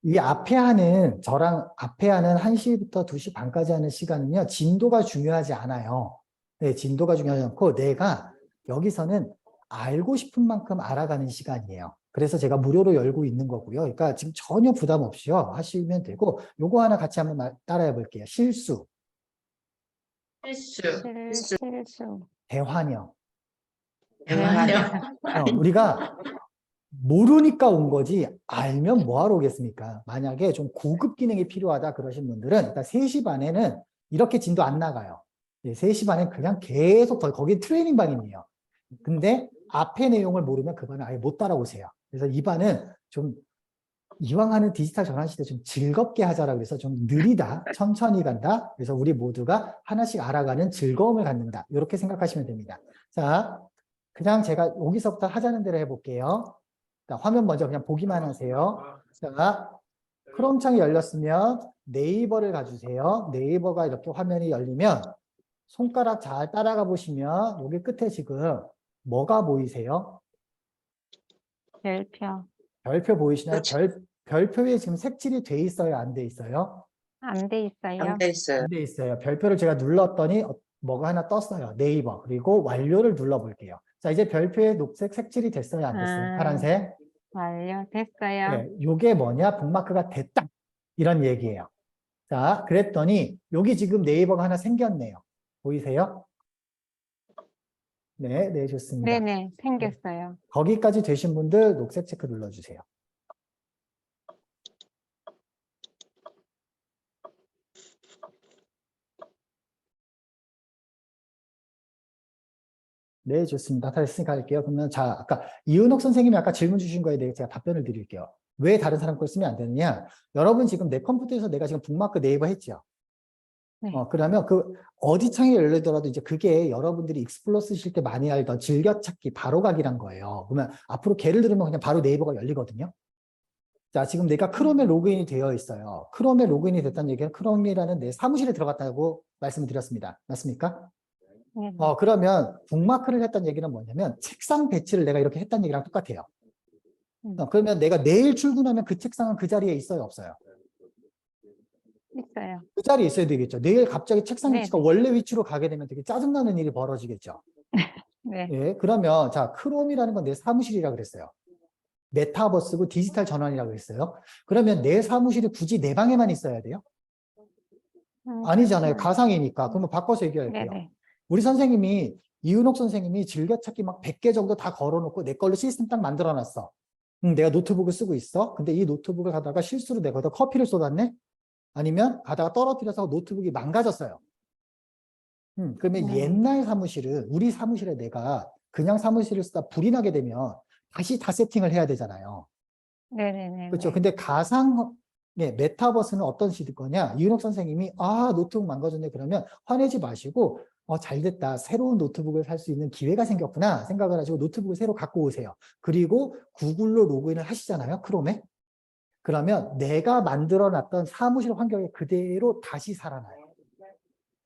이 앞에 하는, 저랑 앞에 하는 1시부터 2시 반까지 하는 시간은요, 진도가 중요하지 않아요. 네, 진도가 중요하지 않고, 내가 여기서는 알고 싶은 만큼 알아가는 시간이에요. 그래서 제가 무료로 열고 있는 거고요. 그러니까 지금 전혀 부담 없이요, 하시면 되고, 요거 하나 같이 한번 따라해 볼게요. 실수, 실수, 실수. 대환영. 대환영, 우리가 모르니까 온 거지 알면 뭐하러 오겠습니까? 만약에 좀 고급 기능이 필요하다 그러신 분들은 일단 3시 반에는 이렇게 진도 안 나가요. 3시 반엔 그냥 계속 거기 트레이닝 반이에요. 근데 앞에 내용을 모르면 그 반은 아예 못 따라오세요. 그래서 이 반은 좀 이왕 하는 디지털 전환 시대 좀 즐겁게 하자라 그래서 좀 느리다, 천천히 간다. 그래서 우리 모두가 하나씩 알아가는 즐거움을 갖는다. 이렇게 생각하시면 됩니다. 자, 그냥 제가 여기서부터 하자는 대로 해볼게요. 자, 화면 먼저 그냥 보기만 하세요. 자, 크롬 창이 열렸으면 네이버를 가주세요. 네이버가 이렇게 화면이 열리면 손가락 잘 따라가 보시면 여기 끝에 지금 뭐가 보이세요? 별표. 별표 보이시나요? 그렇죠. 별표에 지금 색칠이 돼 있어요? 안 돼 있어요? 안 돼 있어요. 안 돼 있어요. 안 돼 있어요. 별표를 제가 눌렀더니 뭐가 하나 떴어요. 네이버. 그리고 완료를 눌러볼게요. 자, 이제 별표에 녹색 색칠이 됐어요? 안 됐어요? 아. 파란색? 완료됐어요. 네, 요게 뭐냐? 북마크가 됐다. 이런 얘기예요. 자, 그랬더니 여기 지금 네이버가 하나 생겼네요. 보이세요? 네, 네, 좋습니다. 네네, 생겼어요. 거기까지 되신 분들 녹색 체크 눌러주세요. 네, 좋습니다. 다 됐으니까 할게요. 그러면 자, 아까 이은옥 선생님이 아까 질문 주신 거에 대해 제가 답변을 드릴게요. 왜 다른 사람 걸 쓰면 안 되느냐? 여러분 지금 내 컴퓨터에서 내가 지금 북마크 네이버 했죠? 네. 그러면 그 어디 창이 열리더라도 이제 그게 여러분들이 익스플로러 쓰실 때 많이 알던 즐겨찾기, 바로가기란 거예요. 그러면 앞으로 걔를 누르면 그냥 바로 네이버가 열리거든요. 자, 지금 내가 크롬에 로그인이 되어 있어요. 크롬에 로그인이 됐다는 얘기는 크롬이라는 내 사무실에 들어갔다고 말씀을 드렸습니다. 맞습니까? 네네. 그러면 북마크를 했다는 얘기는 뭐냐면 책상 배치를 내가 이렇게 했다는 얘기랑 똑같아요. 그러면 내가 내일 출근하면 그 책상은 그 자리에 있어요, 없어요? 있어요. 그 자리에 있어야 되겠죠. 내일 갑자기 책상 네, 위치가 네. 원래 위치로 가게 되면 되게 짜증나는 일이 벌어지겠죠. 네. 예, 그러면 자, 크롬이라는 건 내 사무실이라 그랬어요. 메타버스고 디지털 전환이라고 그랬어요. 그러면 내 사무실이 굳이 내 방에만 있어야 돼요? 아니잖아요. 그렇지는 가상이니까. 그러면 바꿔서 얘기할게요. 네네. 우리 선생님이 이은옥 선생님이 즐겨찾기 막 100개 정도 다 걸어놓고 내 걸로 시스템 딱 만들어놨어. 내가 노트북을 쓰고 있어. 근데 이 노트북을 가다가 실수로 내가 거기다 커피를 쏟았네? 아니면 가다가 떨어뜨려서 노트북이 망가졌어요. 그러면 네. 옛날 사무실은 우리 사무실에 내가 그냥 사무실을 쓰다 불이 나게 되면 다시 다 세팅을 해야 되잖아요. 네네네. 그렇죠. 근데 메타버스는 어떤 식일 거냐? 이은옥 선생님이 노트북 망가졌네 그러면 화내지 마시고 잘 됐다. 새로운 노트북을 살 수 있는 기회가 생겼구나 생각을 하시고 노트북을 새로 갖고 오세요. 그리고 구글로 로그인을 하시잖아요. 크롬에. 그러면 내가 만들어놨던 사무실 환경에 그대로 다시 살아나요.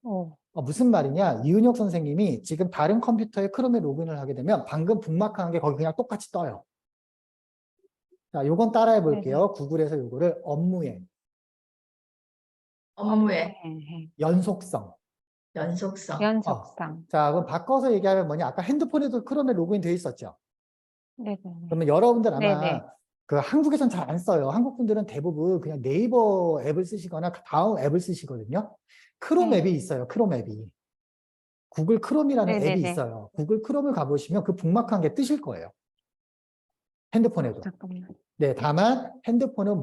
오. 무슨 말이냐? 이은혁 선생님이 지금 다른 컴퓨터에 크롬에 로그인을 하게 되면 방금 북마크한 게 거기 그냥 똑같이 떠요. 자, 요건 따라해 볼게요. 구글에서 요거를 업무에, 업무의 연속성. 연속성. 연속성. 자, 그럼 바꿔서 얘기하면 뭐냐? 아까 핸드폰에도 크롬에 로그인 돼 있었죠? 네네. 그러면 여러분들 아마 네네. 그 한국에선 잘 안 써요. 한국 분들은 대부분 그냥 네이버 앱을 쓰시거나 다음 앱을 쓰시거든요. 크롬 네. 앱이 있어요. 크롬 앱이. 구글 크롬이라는 앱이 네네네. 있어요. 구글 크롬을 가보시면 그 북마크한 게 뜨실 거예요. 핸드폰에도. 잠깐만. 네, 다만 핸드폰은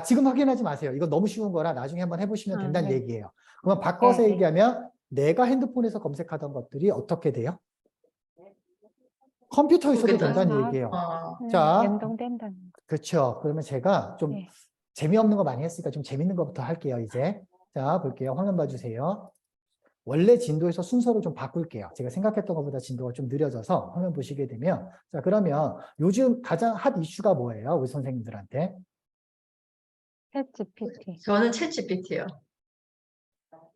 지금 확인하지 마세요. 이거 너무 쉬운 거라 나중에 한번 해보시면 된다는 네. 얘기예요. 그러면 바꿔서 네. 얘기하면 내가 핸드폰에서 검색하던 것들이 어떻게 돼요? 컴퓨터에 있어도 거기다. 된다는 얘기예요. 어, 자, 연동된다는. 그렇죠. 그러면 제가 좀 네. 재미없는 거 많이 했으니까 좀 재밌는 것부터 할게요, 이제. 자, 볼게요. 화면 봐주세요. 원래 진도에서 순서를 좀 바꿀게요. 제가 생각했던 것보다 진도가 좀 느려져서 화면 보시게 되면. 자, 그러면 요즘 가장 핫 이슈가 뭐예요? 우리 선생님들한테. 챗GPT. 저는 챗GPT요.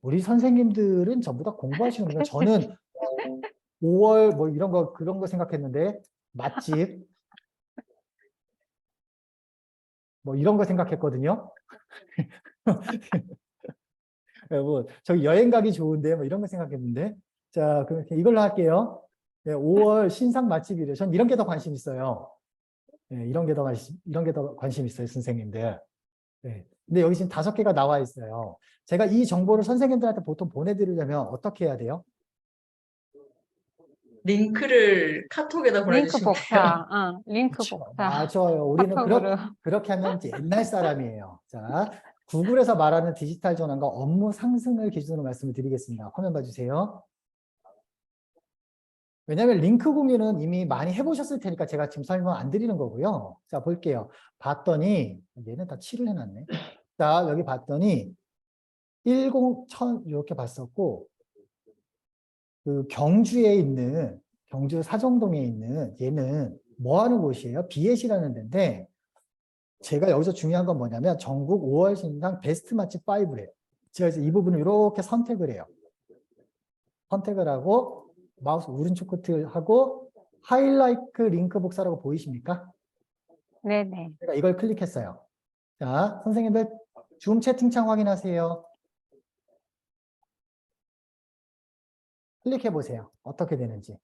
우리 선생님들은 전부 다 공부하시는 거예요. 저는 5월 뭐 이런 거, 그런 거 생각했는데, 맛집. 뭐 이런 거 생각했거든요. 뭐 저기 여행 가기 좋은데 뭐 이런 거 생각했는데. 자, 그럼 이걸로 할게요. 네, 5월 신상 맛집이래요. 전 이런 게 더 관심 있어요. 네, 이런 게 더 관심 있어요, 선생님들. 네. 근데 여기 지금 5개가 나와 있어요. 제가 이 정보를 선생님들한테 보통 보내드리려면 어떻게 해야 돼요? 링크를 카톡에다 링크 보내주시면 돼요. 복사. 링크 그렇죠. 복사. 맞아요. 우리는 카톡으로. 그렇게 하면 이제 옛날 사람이에요. 자, 구글에서 말하는 디지털 전환과 업무 상승을 기준으로 말씀을 드리겠습니다. 화면 봐주세요. 왜냐하면 링크 공유는 이미 많이 해보셨을 테니까 제가 지금 설명 안 드리는 거고요. 자, 볼게요. 봤더니, 얘는 다 칠을 해놨네. 자, 여기 봤더니, 10, 1000 이렇게 봤었고, 그 경주 사정동에 있는 얘는 뭐 하는 곳이에요? 비엣이라는 데인데, 제가 여기서 중요한 건 뭐냐면 전국 5월 신당 베스트 맛집 5래요. 제가 이제 이 부분을 이렇게 선택을 해요. 선택을 하고 마우스 오른쪽 커트를 하고 하이라이트 링크 복사라고 보이십니까? 네네. 제가 이걸 클릭했어요. 자, 선생님들 줌 채팅창 확인하세요. 클릭해 보세요. 어떻게 되는지.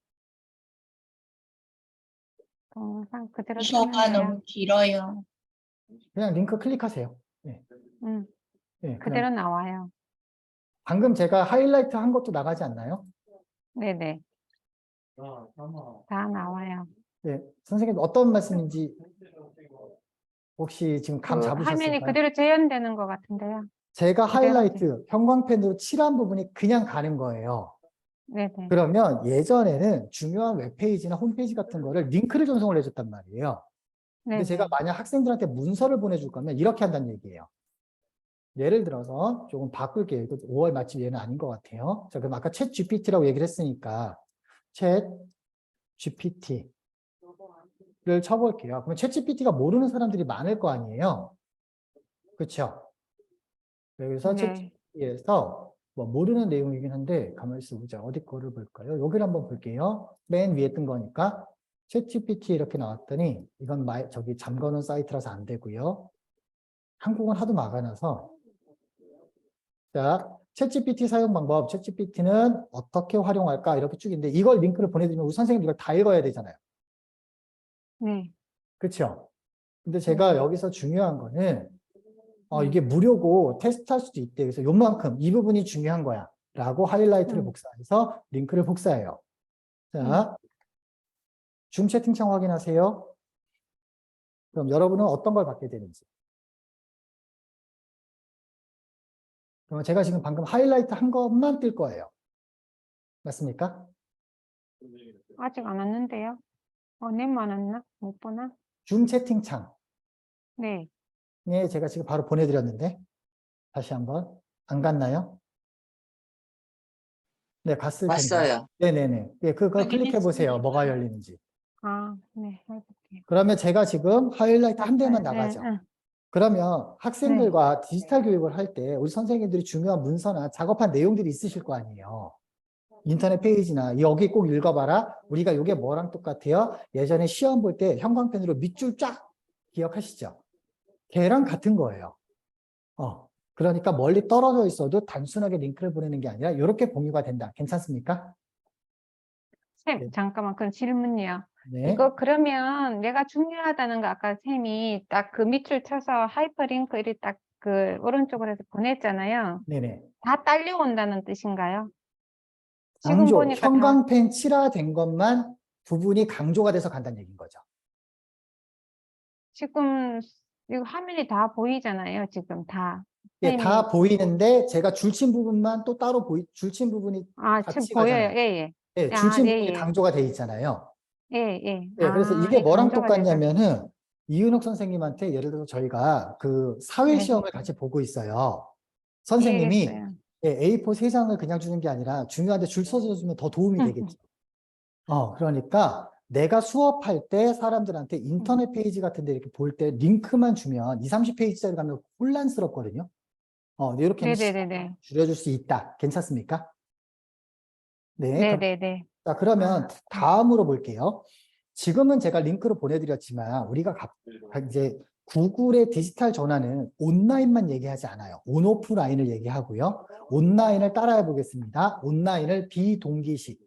동영상 그대로 주소가 뜨는데요. 너무 길어요. 그냥 링크 클릭하세요. 네. 네, 그대로 그냥 나와요. 방금 제가 하이라이트 한 것도 나가지 않나요? 네네. 다 나와요. 네, 선생님 어떤 말씀인지 혹시 지금 감 그 화면이 잡으셨을까요? 그대로 재현되는 것 같은데요. 제가 그대로 하이라이트 형광펜으로 칠한 부분이 그냥 가는 거예요. 네네. 그러면 예전에는 중요한 웹페이지나 홈페이지 같은 거를 링크를 전송을 해줬단 말이에요. 근데 네네. 제가 만약 학생들한테 문서를 보내줄 거면 이렇게 한다는 얘기예요. 예를 들어서 조금 바꿀게요. 이거 5월 마침 얘는 아닌 것 같아요. 자, 그럼 아까 챗 GPT라고 얘기를 했으니까 챗 GPT를 쳐볼게요. 그럼 챗 GPT가 모르는 사람들이 많을 거 아니에요. 그렇죠? 그래서 챗 네. GPT에서 뭐 모르는 내용이긴 한데 가만히 있어 보자. 어디 거를 볼까요? 여기를 한번 볼게요. 맨 위에 뜬 거니까 챗 GPT 이렇게 나왔더니 이건 저기 잠궈놓은 사이트라서 안 되고요. 한국은 하도 막아놔서 자, 챗GPT 사용 방법, 챗GPT는 어떻게 활용할까 이렇게 쭉 있는데 이걸 링크를 보내드리면 우리 선생님 이걸 다 읽어야 되잖아요. 네. 그렇죠? 근데 제가 여기서 중요한 거는 이게 무료고 테스트할 수도 있대. 그래서 요만큼 이 부분이 중요한 거야 라고 하이라이트를 복사해서 링크를 복사해요. 자, 줌 채팅창 확인하세요. 그럼 여러분은 어떤 걸 받게 되는지. 그럼 제가 지금 방금 하이라이트 한 것만 뜰 거예요. 맞습니까? 아직 안 왔는데요. nem만 왔나? 못 보나? 줌 채팅창. 네. 네, 제가 지금 바로 보내드렸는데 다시 한번 안 갔나요? 네, 갔을 텐데. 왔어요. 네네네. 네, 그거 클릭해 보세요. 확인했습니다. 뭐가 열리는지. 네. 해볼게요. 그러면 제가 지금 하이라이트 한 대만 네, 나가죠. 네. 그러면 학생들과 디지털 교육을 할 때 우리 선생님들이 중요한 문서나 작업한 내용들이 있으실 거 아니에요. 인터넷 페이지나 여기 꼭 읽어봐라. 우리가 이게 뭐랑 똑같아요? 예전에 시험 볼 때 형광펜으로 밑줄 쫙 기억하시죠? 걔랑 같은 거예요. 그러니까 멀리 떨어져 있어도 단순하게 링크를 보내는 게 아니라 이렇게 공유가 된다. 괜찮습니까? 쌤, 네. 잠깐만, 그 질문이요. 네. 이거 그러면 내가 중요하다는 거 아까 쌤이 딱 그 밑줄 쳐서 하이퍼링크 이렇게 딱 그 오른쪽으로 해서 보냈잖아요. 네네. 다 딸려온다는 뜻인가요? 지금 강조, 보니까 다 형광펜 칠화된 것만 부분이 강조가 돼서 간다는 얘기인 거죠. 지금 이거 화면이 다 보이잖아요. 지금 다. 예, 다 쌤이 보이는데 제가 줄친 부분만 또 따로 줄친 부분이 지금 같이 보여요. 가잖아요. 예, 예. 예, 줄친 부분이 예. 강조가 돼 있잖아요. 예, 예. 예, 그래서 이게 이 뭐랑 강조가 돼서. 똑같냐면은 이은옥 선생님한테 예를 들어서 저희가 그 사회 네. 시험을 같이 보고 있어요. 선생님이 이해했어요. 예, A4 3장을 그냥 주는 게 아니라 중요한데 줄 서서 주면 더 도움이 되겠죠. 그러니까 내가 수업할 때 사람들한테 인터넷 페이지 같은 데 이렇게 볼 때 링크만 주면 20, 30페이지짜리 가면 혼란스럽거든요. 이렇게 하면 시간 네네네네. 줄여줄 수 있다. 괜찮습니까? 네. 네네네. 자, 그러면 다음으로 볼게요. 지금은 제가 링크로 보내드렸지만 우리가 이제 구글의 디지털 전환은 온라인만 얘기하지 않아요. 온오프라인을 얘기하고요. 온라인을 따라해 보겠습니다. 온라인을 비동기식.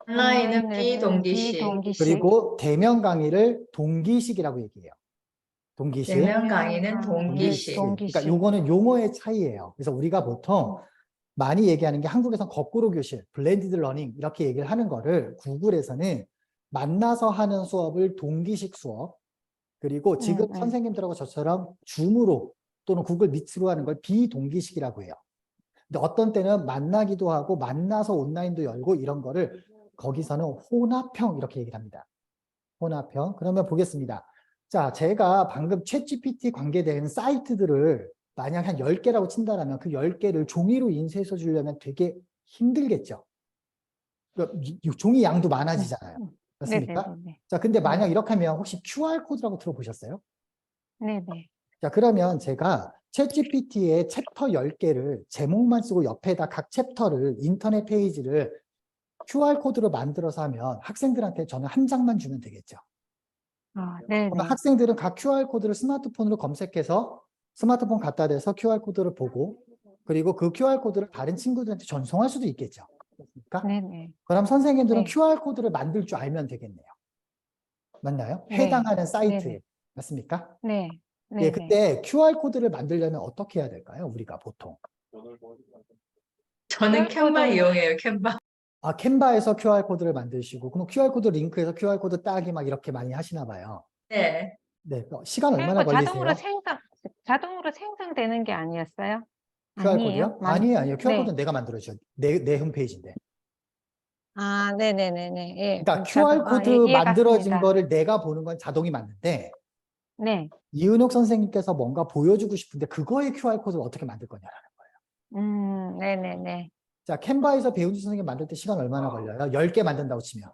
온라인은 비동기식, 그리고 대면 강의를 동기식이라고 얘기해요. 동기식. 대면 강의는 동기식. 그러니까 요거는 용어의 차이예요. 그래서 우리가 보통 많이 얘기하는 게 한국에서는 거꾸로 교실, 블렌디드 러닝 이렇게 얘기를 하는 거를 구글에서는 만나서 하는 수업을 동기식 수업, 그리고 지금 선생님들하고 저처럼 줌으로 또는 구글 미트로 하는 걸 비동기식이라고 해요. 근데 어떤 때는 만나기도 하고 만나서 온라인도 열고 이런 거를 거기서는 혼합형 이렇게 얘기를 합니다. 혼합형. 그러면 보겠습니다. 자, 제가 방금 챗GPT 관계된 사이트들을 만약 한 10개라고 친다라면 그 10개를 종이로 인쇄해서 주려면 되게 힘들겠죠. 종이 양도 많아지잖아요. 맞습니까? 네네네. 자, 근데 만약 이렇게 하면 혹시 QR코드라고 들어보셨어요? 네네. 자, 그러면 제가 챗GPT의 챕터 10개를 제목만 쓰고 옆에다 각 챕터를 인터넷 페이지를 QR코드로 만들어서 하면 학생들한테 저는 한 장만 주면 되겠죠. 아, 그러면 네네. 학생들은 각 QR코드를 스마트폰으로 검색해서 스마트폰 갖다 대서 QR코드를 보고 그리고 그 QR코드를 다른 친구들한테 전송할 수도 있겠죠. 그렇습니까? 네네. 그럼 선생님들은 네. QR코드를 만들 줄 알면 되겠네요. 맞나요? 네. 해당하는 사이트에. 네네. 맞습니까? 네. 예, 네네. 근데 QR코드를 만들려면 어떻게 해야 될까요? 우리가 보통. 저는 캔바 QR코드. 이용해요, 캔바. 아, 캔바에서 QR코드를 만드시고, 그럼 QR코드 링크에서 QR코드 따기 막 이렇게 많이 하시나 봐요. 네. 네, 시간 얼마나 그리고 걸리세요? 자동으로 생성되는 게 아니었어요? QR코드요? 아니에요? 아니에요, 아니에요. 네. QR코드는 내가 만들어줘. 내 홈페이지인데. 아, 네네네네. 예. 그러니까 예, QR코드 이해 만들어진 갔습니다. 거를 내가 보는 건 자동이 맞는데, 네. 이은옥 선생님께서 뭔가 보여주고 싶은데, 그거의 QR코드를 어떻게 만들 거냐라는 거예요. 네네네. 자, 캔바에서 배우지 선생님 만들 때 시간 얼마나 걸려요? 10개 만든다고 치면.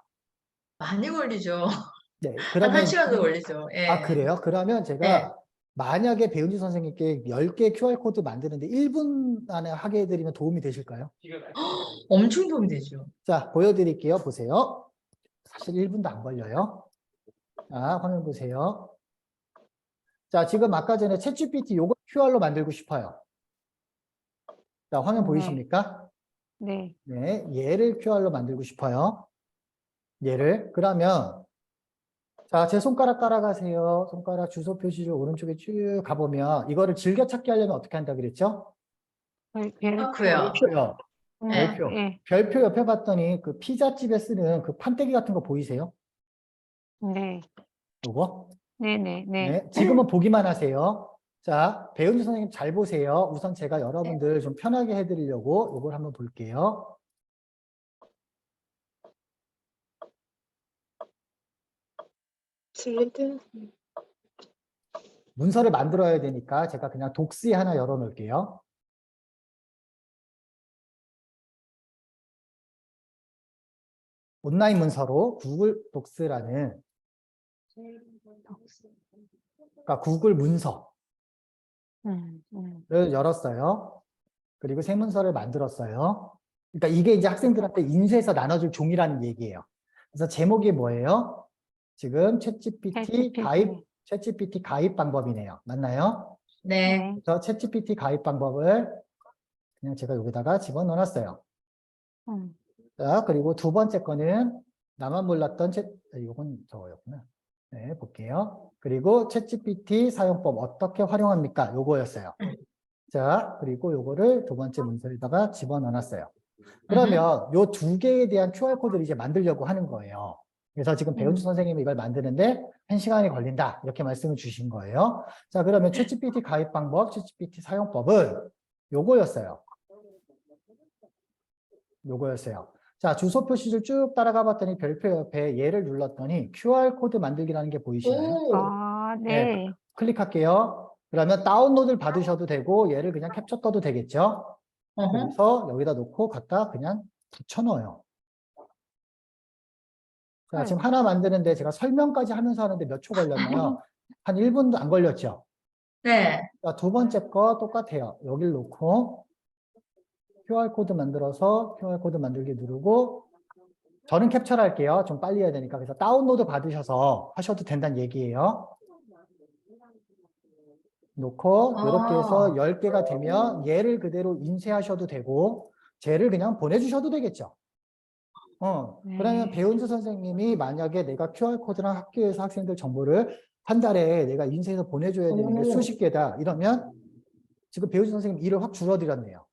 많이 걸리죠. 네, 한 그러면 1시간도 걸리죠. 예. 아, 그래요? 그러면 제가 네. 만약에 배은지 선생님께 10개 QR코드 만드는데 1분 안에 하게 해드리면 도움이 되실까요? 엄청 도움이 되죠. 자, 보여드릴게요. 보세요. 사실 1분도 안 걸려요. 자, 화면 보세요. 자, 지금 아까 전에 챗GPT 요거 QR로 만들고 싶어요. 자, 화면 네. 보이십니까? 네. 네, 얘를 QR로 만들고 싶어요. 얘를. 그러면 자, 제 손가락 따라가세요. 손가락 주소 표시를 오른쪽에 쭉 가보면 이거를 즐겨찾기 하려면 어떻게 한다 그랬죠? 그렇고요. 별표. 네. 별표. 예. 별표 옆에 봤더니 그 피자집에 쓰는 그 판때기 같은 거 보이세요? 네. 요거? 네네. 네. 네. 지금은 보기만 하세요. 자, 배은지 선생님 잘 보세요. 우선 제가 여러분들 좀 편하게 해드리려고 요걸 한번 볼게요. 슬리드. 문서를 만들어야 되니까 제가 그냥 독스에 하나 열어놓을게요. 온라인 문서로 구글 독스라는 그러니까 구글 문서를 음. 열었어요. 그리고 새 문서를 만들었어요. 그러니까 이게 이제 학생들한테 인쇄해서 나눠줄 종이라는 얘기예요. 그래서 제목이 뭐예요? 지금 챗GPT 가입 방법이네요. 맞나요? 네. 네. 그래서 챗GPT 가입 방법을 그냥 제가 여기다가 집어넣어놨어요. 음. 자, 그리고 두 번째 거는 나만 몰랐던 이건 저거였구나. 네, 볼게요. 그리고 챗GPT 사용법 어떻게 활용합니까? 요거였어요. 자, 그리고 요거를 두 번째 문서에다가 집어넣어놨어요. 그러면 요 두 개에 대한 QR코드를 이제 만들려고 하는 거예요. 그래서 지금 배은주 선생님이 이걸 만드는데 1시간이 걸린다. 이렇게 말씀을 주신 거예요. 자, 그러면 챗GPT 가입 방법, 챗GPT 사용법은 요거였어요. 요거였어요. 자, 주소 표시를 쭉 따라가 봤더니 별표 옆에 얘를 눌렀더니 QR코드 만들기라는 게 보이시나요? 오. 아, 네. 네. 클릭할게요. 그러면 다운로드를 받으셔도 되고 얘를 그냥 캡처 떠도 되겠죠? 어허. 그래서 여기다 놓고 갖다 그냥 붙여넣어요. 자, 지금 하나 만드는데 제가 설명까지 하면서 하는데 몇 초 걸렸나요? 한 1분도 안 걸렸죠? 네. 자, 두 번째 거 똑같아요. 여길 놓고 QR코드 만들어서 QR코드 만들기 누르고 저는 캡처를 할게요. 좀 빨리 해야 되니까. 그래서 다운로드 받으셔서 하셔도 된다는 얘기예요. 놓고 이렇게 해서 10개가 되면 얘를 그대로 인쇄하셔도 되고 쟤를 그냥 보내주셔도 되겠죠. 그러면 네. 배은주 선생님이 만약에 내가 QR코드랑 학교에서 학생들 정보를 한 달에 내가 인쇄해서 보내줘야 되는 게 오. 수십 개다. 이러면 지금 배은주 선생님 일을 확 줄어들었네요.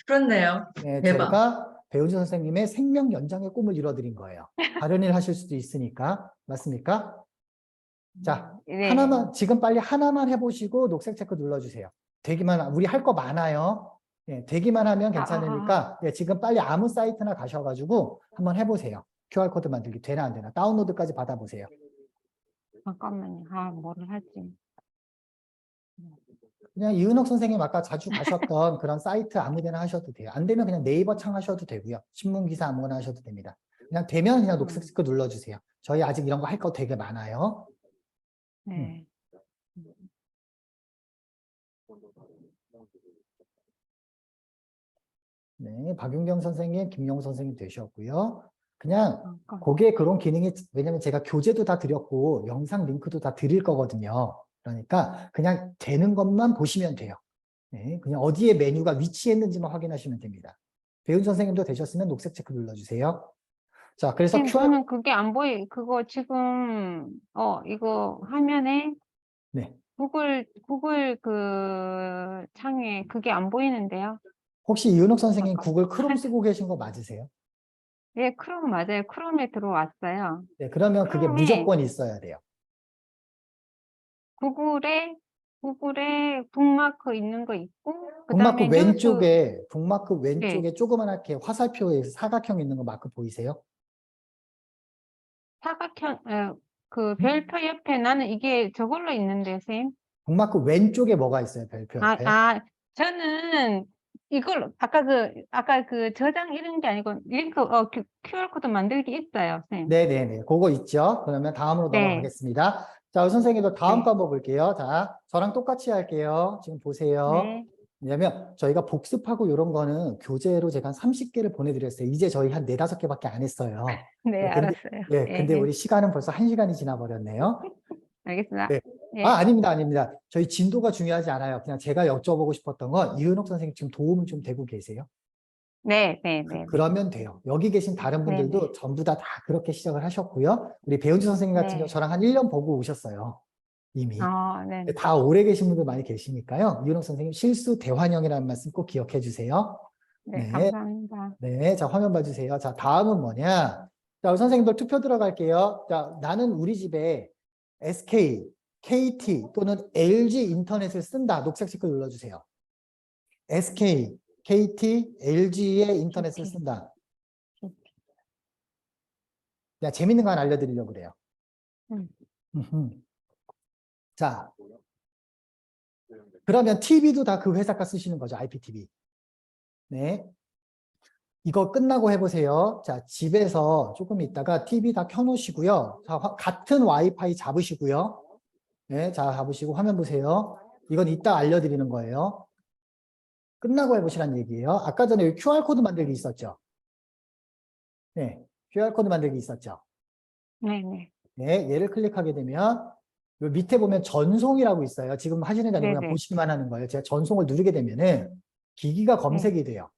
그렇네요. 네, 대박. 제가 배은주 선생님의 생명 연장의 꿈을 이뤄드린 거예요. 다른 일 하실 수도 있으니까. 맞습니까? 자, 네. 하나만, 지금 빨리 하나만 해보시고 녹색 체크 눌러주세요. 되기만, 우리 할 거 많아요. 예, 되기만 하면 괜찮으니까 예, 지금 빨리 아무 사이트나 가셔가지고 한번 해보세요. QR코드 만들기 되나 안 되나. 다운로드까지 받아보세요. 잠깐만요. 아, 뭐를 할지. 그냥 이은옥 선생님 아까 자주 가셨던 그런 사이트 아무 데나 하셔도 돼요. 안 되면 그냥 네이버 창 하셔도 되고요. 신문기사 아무거나 하셔도 됩니다. 그냥 되면 그냥 녹색 체크 눌러주세요. 저희 아직 이런 거 할 거 되게 많아요. 네. 네, 박윤경 선생님, 김영우 선생님 되셨고요. 그냥 그럼. 거기에 그런 기능이, 왜냐면 제가 교재도 다 드렸고 영상 링크도 다 드릴 거거든요. 그러니까 그냥 되는 것만 보시면 돼요. 네, 그냥 어디에 메뉴가 위치했는지만 확인하시면 됩니다. 배운 선생님도 되셨으면 녹색 체크 눌러주세요. 자, 그래서 선생님, QR, 저는 그게 안 그거 지금, 이거 화면에 네, 구글 그 창에 그게 안 보이는데요. 혹시 이은옥 선생님 잠깐. 구글 크롬 쓰고 계신 거 맞으세요? 예, 크롬 맞아요. 크롬에 들어왔어요. 네, 그러면 그게 크롬에 무조건 있어야 돼요. 구글에 북마크 있는 거 있고, 그 다음에 뉴스, 북마크 네, 왼쪽에 조그맣게 화살표에 사각형 있는 거 마크 보이세요? 사각형, 그 별표 옆에 나는 이게 저걸로 있는데, 선생님. 북마크 왼쪽에 뭐가 있어요, 별표 옆에? 저는 이걸 아까 그 저장 이런 게 아니고 링크, QR코드 만들기 있어요, 선생님. 네네네, 그거 있죠? 그러면 다음으로 네, 넘어가겠습니다. 자, 선생님도 다음 네, 거 한번 볼게요. 자, 저랑 똑같이 할게요. 지금 보세요. 네, 왜냐면 저희가 복습하고 이런 거는 교재로 제가 한 30개를 보내드렸어요. 이제 저희 한 4, 5개밖에 안 했어요. 네, 네, 근데, 알았어요. 예, 근데 예, 우리 시간은 벌써 1시간이 지나버렸네요. 알겠습니다. 네. 예, 아닙니다, 아닙니다. 저희 진도가 중요하지 않아요. 그냥 제가 여쭤보고 싶었던 건 이은옥 선생님 지금 도움은 좀 되고 계세요? 네, 네, 네, 그러면 돼요. 여기 계신 다른 네, 분들도 네, 전부 다 그렇게 시작을 하셨고요. 우리 배은주 선생님 같은 경우 네. 저랑 한 1년 보고 오셨어요. 이미. 네, 다 오래 계신 분들 많이 계시니까요. 이은옥 선생님 실수 대환영이라는 말씀 꼭 기억해 주세요. 네, 네. 감사합니다. 네. 자, 화면 봐주세요. 자, 다음은 뭐냐? 자, 우리 선생님들 투표 들어갈게요. 자, 나는 우리 집에 SK, KT 또는 LG 인터넷을 쓴다. 녹색 체크 눌러주세요. SK, KT, LG의 인터넷을 KT. 쓴다. 야, 재밌는 거 하나 알려드리려고 그래요. 음흠. 자, 그러면 TV도 다 그 회사 거 쓰시는 거죠. IPTV. 네. 이거 끝나고 해보세요. 자, 집에서 조금 있다가 TV 다 켜놓으시고요. 자, 같은 와이파이 잡으시고요. 네, 자, 잡으시고 화면 보세요. 이건 이따 알려드리는 거예요. 끝나고 해보시란 얘기예요. 아까 전에 QR코드 만들기 있었죠? 네, QR코드 만들기 있었죠? 네, 네, 네, 얘를 클릭하게 되면 요 밑에 보면 전송이라고 있어요. 지금 하시는 게 아니고 그냥 네네. 보시기만 하는 거예요. 제가 전송을 누르게 되면은 기기가 검색이 돼요.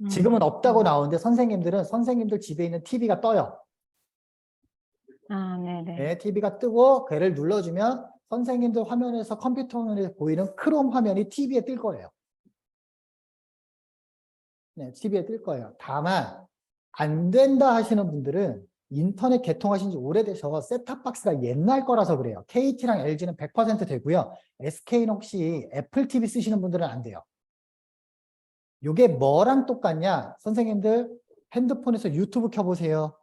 지금은 없다고 나오는데 선생님들 집에 있는 TV가 떠요. 네, 네. 네, TV가 뜨고 걔를 눌러주면 선생님들 화면에서 컴퓨터 화면에 보이는 크롬 화면이 TV에 뜰 거예요. 네, TV에 뜰 거예요. 다만 안 된다 하시는 분들은 인터넷 개통하신 지 오래돼서 셋탑박스가 옛날 거라서 그래요. KT랑 LG는 100% 되고요. SK는 혹시 애플 TV 쓰시는 분들은 안 돼요. 이게 뭐랑 똑같냐? 선생님들 핸드폰에서 유튜브 켜보세요.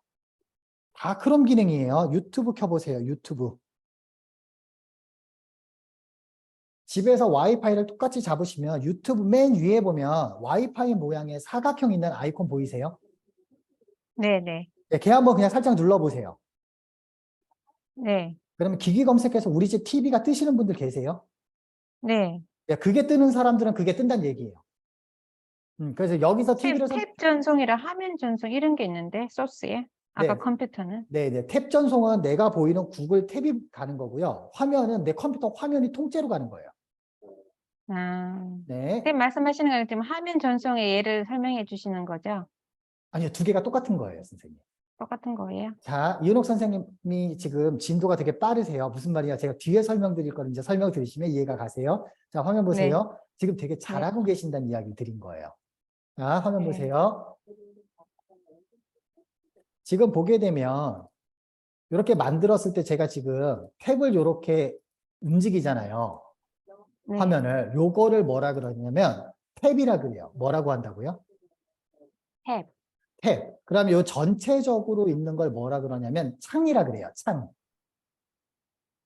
다 크롬 기능이에요. 유튜브 켜보세요. 유튜브. 집에서 와이파이를 똑같이 잡으시면 유튜브 맨 위에 보면 와이파이 모양의 사각형 있는 아이콘 보이세요? 네, 네, 네, 걔 한번 그냥 살짝 눌러보세요. 네, 그러면 기기 검색해서 우리 집 TV가 뜨시는 분들 계세요? 네. 네, 그게 뜨는 사람들은 그게 뜬다는 얘기예요. 그래서 여기서 TV를 탭 전송이랑 화면 전송 이런 게 있는데, 소스에. 아까 네. 컴퓨터는. 네네. 탭 전송은 내가 보이는 구글 탭이 가는 거고요. 화면은 내 컴퓨터 화면이 통째로 가는 거예요. 네. 선생님 말씀하시는 거는 지금 화면 전송의 예를 설명해 주시는 거죠? 아니요, 두 개가 똑같은 거예요, 선생님. 똑같은 거예요? 자, 이은옥 선생님이 지금 진도가 되게 빠르세요. 무슨 말이야? 제가 뒤에 설명드릴 거를 이제 설명 들으시면 이해가 가세요. 자, 화면 보세요. 지금 되게 잘하고 계신다는 이야기를 드린 거예요. 자, 화면 네. 보세요. 지금 보게 되면 이렇게 만들었을 때 제가 지금 탭을 이렇게 움직이잖아요. 네. 화면을. 요거를 뭐라 그러냐면 탭이라 그래요. 뭐라고 한다고요? 탭. 탭. 그러면 요 전체적으로 있는 걸 뭐라 그러냐면 창이라 그래요. 창.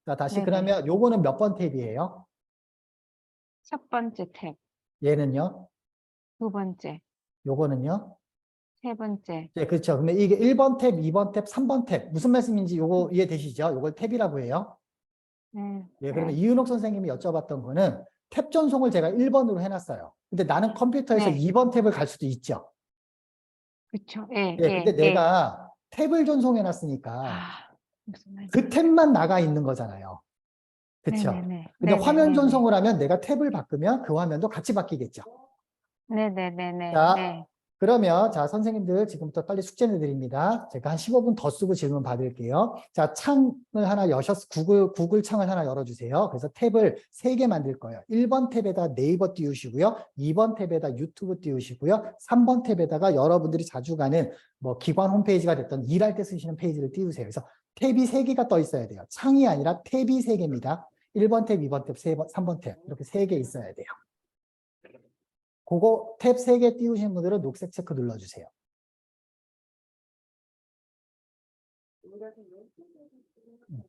자, 다시 네네. 그러면 요거는 몇 번 탭이에요? 첫 번째 탭, 얘는요? 두 번째, 요거는요? 세 번째. 네, 그렇죠. 그러면 이게 1번 탭, 2번 탭, 3번 탭. 무슨 말씀인지 요거 이해되시죠? 요걸 탭이라고 해요. 네. 예, 그러면 이은옥 선생님이 여쭤봤던 거는 탭 전송을 제가 1번으로 해놨어요. 근데 나는 컴퓨터에서 네. 2번 탭을 갈 수도 있죠. 그쵸. 예, 예, 근데 예, 예. 내가 탭을 전송해놨으니까 아, 무슨 말인지. 그 탭만 나가 있는 거잖아요. 그쵸? 네네네. 근데 화면 네네네네. 전송을 하면 내가 탭을 바꾸면 그 화면도 같이 바뀌겠죠. 네네네네. 자, 네. 그러면 자 선생님들 지금부터 빨리 숙제 내드립니다. 제가 한 15분 더 쓰고 질문 받을게요. 자, 창을 하나 구글 창을 하나 열어주세요. 그래서 탭을 3개 만들 거예요. 1번 탭에다 네이버 띄우시고요. 2번 탭에다 유튜브 띄우시고요. 3번 탭에다가 여러분들이 자주 가는 뭐 기관 홈페이지가 됐던 일할 때 쓰시는 페이지를 띄우세요. 그래서 탭이 3개가 떠 있어야 돼요. 창이 아니라 탭이 3개입니다. 1번 탭, 2번 탭, 3번 탭 이렇게 3개 있어야 돼요. 그거 탭 3개 띄우신 분들은 녹색 체크 눌러주세요. 음.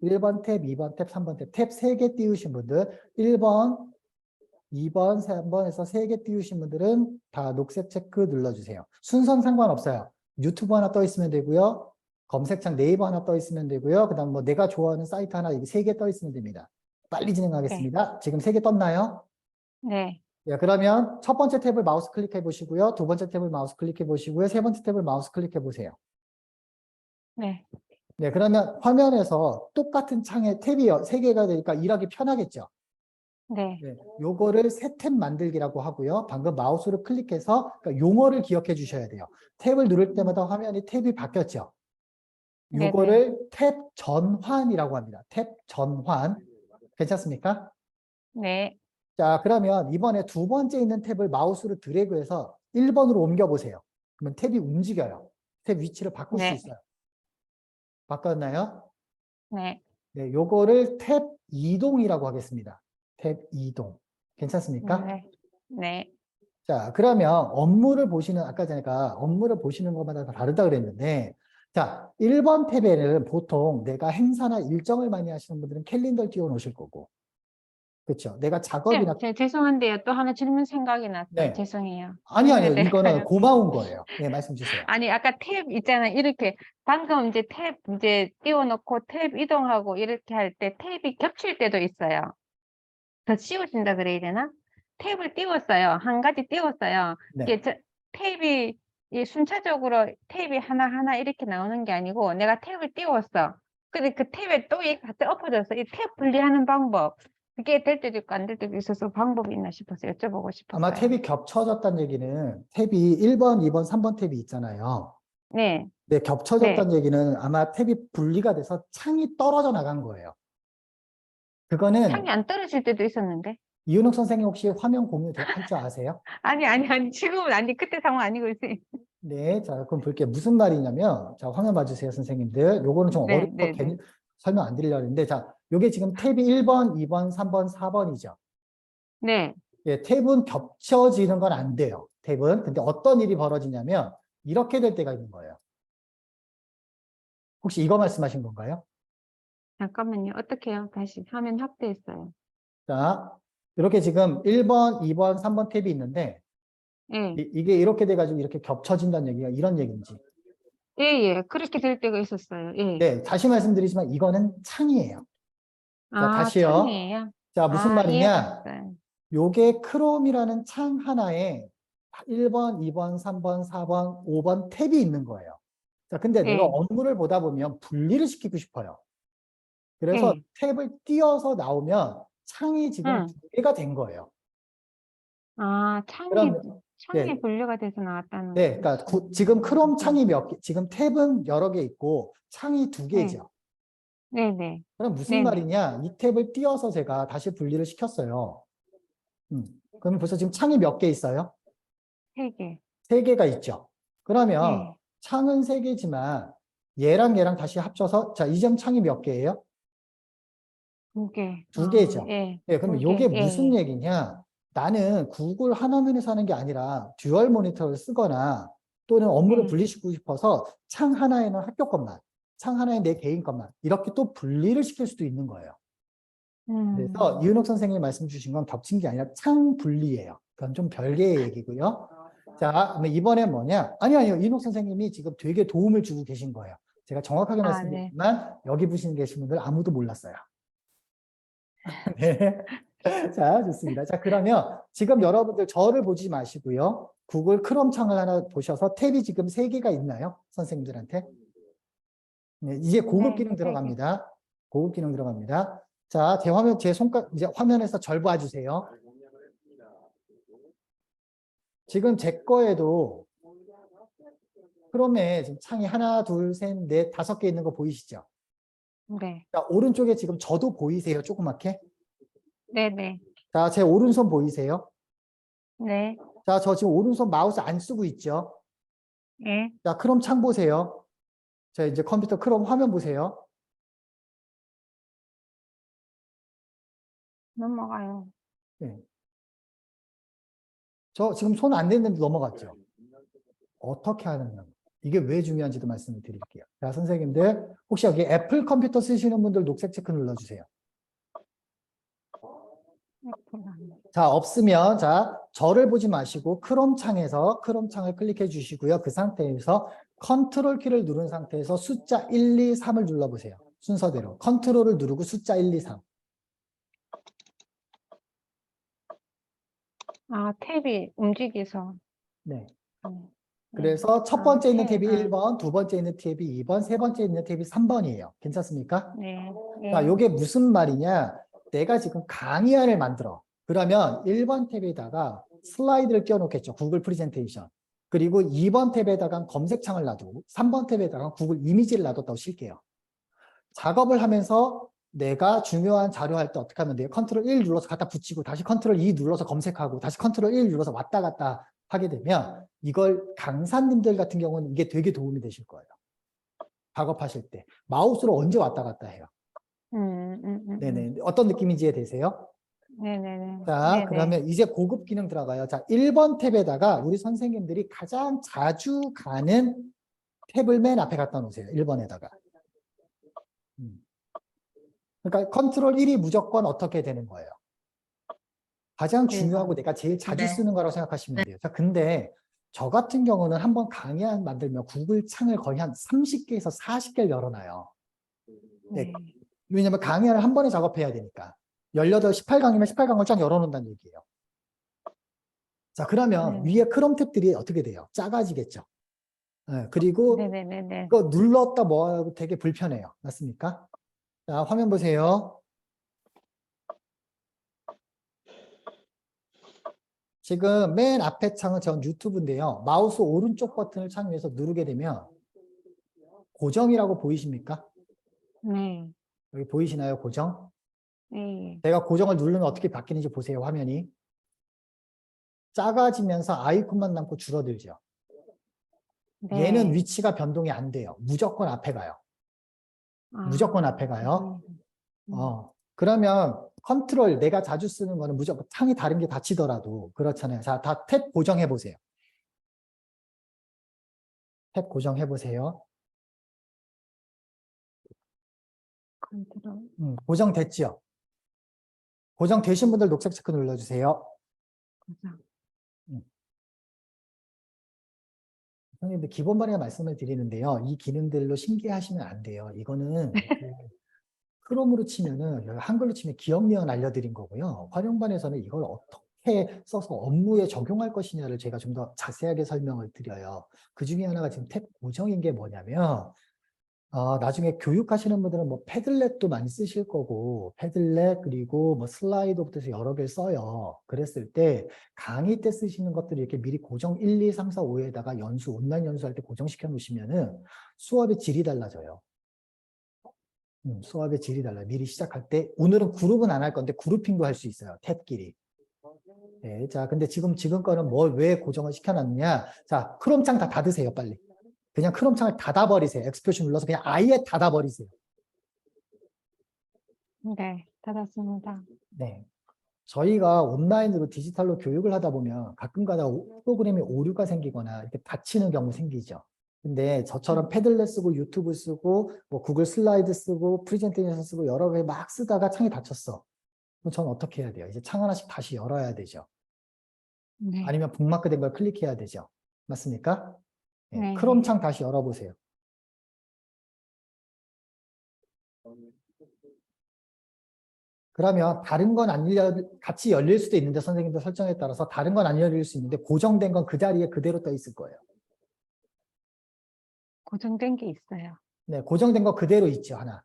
1번 탭, 2번 탭, 3번 탭. 탭 3개 띄우신 분들 1번, 2번, 3번에서 3개 띄우신 분들은 다 녹색 체크 눌러주세요. 순서는 상관없어요. 유튜브 하나 떠 있으면 되고요. 검색창 네이버 하나 떠 있으면 되고요. 그 다음 뭐 내가 좋아하는 사이트 하나 3개 떠 있으면 됩니다. 빨리 진행하겠습니다. 지금 3개 떴나요? 네. 예, 그러면 첫 번째 탭을 마우스 클릭해 보시고요. 두 번째 탭을 마우스 클릭해 보시고요. 세 번째 탭을 마우스 클릭해 보세요. 네. 네, 그러면 화면에서 똑같은 창에 탭이 3개가 되니까 일하기 편하겠죠. 네. 네, 요거를 새 탭 만들기라고 하고요. 방금 마우스를 클릭해서 그러니까 용어를 기억해 주셔야 돼요. 탭을 누를 때마다 화면이 탭이 바뀌었죠. 네네. 요거를 탭 전환이라고 합니다. 탭 전환. 괜찮습니까? 네. 자, 그러면 이번에 두 번째 있는 탭을 마우스로 드래그해서 1번으로 옮겨보세요. 그러면 탭이 움직여요. 탭 위치를 바꿀 수 네. 있어요. 바꿨나요? 네. 네, 요거를 탭 이동이라고 하겠습니다. 탭 이동. 괜찮습니까? 네. 네. 자, 그러면 업무를 보시는, 아까 제가 업무를 보시는 것마다 다 다르다 그랬는데, 자, 1번 탭에는 보통 내가 행사나 일정을 많이 하시는 분들은 캘린더를 띄워 놓으실 거고, 그렇죠? 내가 작업이나, 죄송한데요. 또 하나 질문 생각이 났어요. 네. 죄송해요. 아니요, 질문을 이거는 드릴까요? 고마운 거예요. 네, 말씀 주세요. 아니, 아까 탭 있잖아요. 이렇게 방금 이제 탭 이제 띄워놓고 탭 이동하고 이렇게 할 때 탭이 겹칠 때도 있어요. 더 씌워진다 그래야 되나? 탭을 띄웠어요. 한 가지 띄웠어요. 네. 이게 탭이 이 순차적으로 탭이 하나하나 이렇게 나오는 게 아니고 내가 탭을 띄웠어. 근데 그 탭에 또 얘가 같이 엎어졌어. 이 탭 분리하는 방법. 그게 될 때도 있고 안 될 때도 있어서 방법이 있나 싶어서 여쭤보고 싶었어요. 아마 탭이 겹쳐졌다는 얘기는 탭이 1번, 2번, 3번 탭이 있잖아요. 네. 네, 겹쳐졌다는 얘기는 아마 탭이 분리가 돼서 창이 떨어져 나간 거예요. 그거는 창이 안 떨어질 때도 있었는데. 이은옥 선생님 혹시 화면 공유 할 줄 아세요? 아니, 지금은 아니, 그때 상황 아니고 있어요. 네, 자, 그럼 볼게요. 무슨 말이냐면, 자, 화면 봐주세요, 선생님들. 요거는 좀 네, 어려워서 네, 괜히 네. 설명 안 드리려고 했는데, 자, 요게 지금 탭이 1번, 2번, 3번, 4번이죠. 네. 예, 탭은 겹쳐지는 건 안 돼요. 탭은. 근데 어떤 일이 벌어지냐면, 이렇게 될 때가 있는 거예요. 혹시 이거 말씀하신 건가요? 잠깐만요. 어떻게 해요? 다시 화면 확대했어요. 자, 이렇게 지금 1번, 2번, 3번 탭이 있는데, 예. 이게 이렇게 돼가지고 이렇게 겹쳐진다는 얘기가 이런 얘기인지. 예, 예. 그렇게 될 때가 있었어요. 예. 네, 다시 말씀드리지만 이거는 창이에요. 자, 아, 다시요. 창이에요? 자, 무슨 아, 이해가 말이냐? 됐어요. 요게 크롬이라는 창 하나에 1번, 2번, 3번, 4번, 5번 탭이 있는 거예요. 자, 근데 내가 예. 업무를 보다 보면 분리를 시키고 싶어요. 그래서 예. 탭을 띄어서 나오면 창이 지금 응. 2개가 된 거예요. 아, 그럼, 창이 네, 분류가 돼서 나왔다는 네, 거죠. 그러니까 지금 크롬 창이 몇 개, 지금 탭은 여러 개 있고 창이 2개죠. 네, 네. 그럼 무슨 네네. 말이냐? 이 탭을 띄어서 제가 다시 분리를 시켰어요. 그러면 벌써 지금 창이 몇 개 있어요? 3개. 3개가 있죠. 그러면 네. 창은 3개지만 얘랑 얘랑 다시 합쳐서 자, 이 점 창이 몇 개예요? 2개. 2개죠. 예. 네, 그러면 2개. 이게 예, 무슨 예. 얘기냐? 나는 구글 한 화면에서 하는 게 아니라 듀얼 모니터를 쓰거나 또는 업무를 네. 분리시키고 싶어서 창 하나에는 학교 것만, 창 하나에 내 개인 것만 이렇게 또 분리를 시킬 수도 있는 거예요. 그래서 이은옥 선생님이 말씀 주신 건 겹친 게 아니라 창 분리예요. 그건 좀 별개의 얘기고요. 자, 그럼 이번엔 뭐냐? 아니요. 이은옥 선생님이 지금 되게 도움을 주고 계신 거예요. 제가 정확하게 네. 말씀드리지만 여기 보시는 계신 분들 아무도 몰랐어요. 네. 자, 좋습니다. 자, 그러면 지금 여러분들 저를 보지 마시고요. 구글 크롬 창을 하나 보셔서 탭이 지금 3개가 있나요? 선생님들한테? 네, 이제 고급 네, 기능 네 개. 들어갑니다. 고급 기능 들어갑니다. 자, 제 손가락, 이제 화면에서 절 봐주세요. 지금 제 거에도 크롬에 지금 창이 하나, 둘, 셋, 넷, 5개 있는 거 보이시죠? 네. 자, 오른쪽에 지금 저도 보이세요? 조그맣게? 네네. 자, 제 오른손 보이세요? 네. 자, 저 지금 오른손 마우스 안 쓰고 있죠? 네. 자, 크롬 창 보세요. 자, 이제 컴퓨터 크롬 화면 보세요. 넘어가요. 네. 저 지금 손 안 댔는데 넘어갔죠? 어떻게 하느냐. 이게 왜 중요한지도 말씀을 드릴게요. 자, 선생님들, 혹시 여기 애플 컴퓨터 쓰시는 분들 녹색 체크 눌러주세요. 자, 없으면, 자, 저를 보지 마시고 크롬 창에서 크롬 창을 클릭해 주시고요. 그 상태에서 컨트롤 키를 누른 상태에서 숫자 1, 2, 3을 눌러보세요. 순서대로. 컨트롤을 누르고 숫자 1, 2, 3. 아, 탭이 움직여서. 네. 네. 그래서 첫 아, 번째 있는 탭. 탭이 1번, 두 번째 있는 탭이 2번, 세 번째 있는 탭이 3번이에요. 괜찮습니까? 네. 자, 네. 요게 무슨 말이냐? 내가 지금 강의안을 만들어. 그러면 1번 탭에다가 슬라이드를 끼워놓겠죠. 구글 프레젠테이션. 그리고 2번 탭에다가 검색창을 놔두고 3번 탭에다가 구글 이미지를 놔뒀다고 칠게요. 작업을 하면서 내가 중요한 자료 할 때 어떻게 하면 돼요? 컨트롤 1 눌러서 갖다 붙이고 다시 컨트롤 2 눌러서 검색하고 다시 컨트롤 1 눌러서 왔다 갔다 하게 되면 이걸 강사님들 같은 경우는 이게 되게 도움이 되실 거예요. 작업하실 때. 마우스로 언제 왔다 갔다 해요? 네네. 어떤 느낌인지 이해되세요? 네네네. 자, 네네. 그러면 이제 고급 기능 들어가요. 자, 1번 탭에다가 우리 선생님들이 가장 자주 가는 탭을 맨 앞에 갖다 놓으세요. 1번에다가. 그러니까 컨트롤 1이 무조건 어떻게 되는 거예요? 가장 중요하고 내가 제일 자주 네. 쓰는 거라고 생각하시면 돼요. 자, 근데 저 같은 경우는 한번 강의안 만들면 구글 창을 거의 한 30개에서 40개를 열어놔요. 네. 네. 왜냐면 강의안을 한 번에 작업해야 되니까. 18, 18강이면 18강을 쫙 열어놓는다는 얘기예요. 자, 그러면 네. 위에 크롬 탭들이 어떻게 돼요? 작아지겠죠. 네, 그리고 네네네네. 그거 눌렀다 뭐 하고 되게 불편해요. 맞습니까? 자, 화면 보세요. 지금 맨 앞에 창은 전 유튜브인데요. 마우스 오른쪽 버튼을 창 위에서 누르게 되면 고정이라고 보이십니까? 네. 여기 보이시나요? 고정? 네. 제가 고정을 누르면 어떻게 바뀌는지 보세요. 화면이. 작아지면서 아이콘만 남고 줄어들죠. 네. 얘는 위치가 변동이 안 돼요. 무조건 앞에 가요. 무조건 앞에 가요. 그러면 컨트롤 내가 자주 쓰는 거는 무조건 창이 다른 게 닫히더라도 그렇잖아요. 자, 다 탭 고정해 보세요. 탭 고정해 보세요. 컨트롤. 고정됐죠? 고정되신 분들 녹색 체크 눌러주세요. 고정. 선생님들 기본반에 말씀을 드리는데요. 이 기능들로 신기하시면 안 돼요. 이거는 크롬으로 치면은 한글로 치면 기억력을 알려드린 거고요. 활용반에서는 이걸 어떻게 써서 업무에 적용할 것이냐를 제가 좀 더 자세하게 설명을 드려요. 그 중에 하나가 지금 탭 고정인 게 뭐냐면 나중에 교육하시는 분들은 뭐 패들렛도 많이 쓰실 거고 패들렛 그리고 뭐 슬라이드부터 해서 여러 개를 써요. 그랬을 때 강의 때 쓰시는 것들을 이렇게 미리 고정 1, 2, 3, 4, 5에다가 연수 온라인 연수할 때 고정시켜 놓으시면은 수업의 질이 달라져요. 수업의 질이 달라요. 미리 시작할 때 오늘은 그룹은 안 할 건데 그룹핑도 할 수 있어요. 탭끼리. 네, 자, 근데 지금 거는 왜 고정을 시켜놨느냐? 자, 크롬 창 다 닫으세요, 빨리. 그냥 크롬 창을 닫아버리세요. 엑스표시 눌러서 그냥 아예 닫아버리세요. 네. 닫았습니다. 네. 저희가 온라인으로 디지털로 교육을 하다 보면 가끔가다 프로그램이 오류가 생기거나 이렇게 닫히는 경우 생기죠. 근데 저처럼 패들렛 쓰고 유튜브 쓰고 뭐 구글 슬라이드 쓰고 프레젠테이션 쓰고 여러 개 막 쓰다가 창이 닫혔어. 그럼 저는 어떻게 해야 돼요? 이제 창 하나씩 다시 열어야 되죠. 네. 아니면 북마크 된 걸 클릭해야 되죠. 맞습니까? 네. 네. 크롬 창 다시 열어보세요. 그러면 다른 건 안 같이 열릴 수도 있는데 선생님들 설정에 따라서 다른 건 안 열릴 수 있는데 고정된 건 그 자리에 그대로 떠 있을 거예요. 고정된 게 있어요. 네, 고정된 거 그대로 있죠, 하나.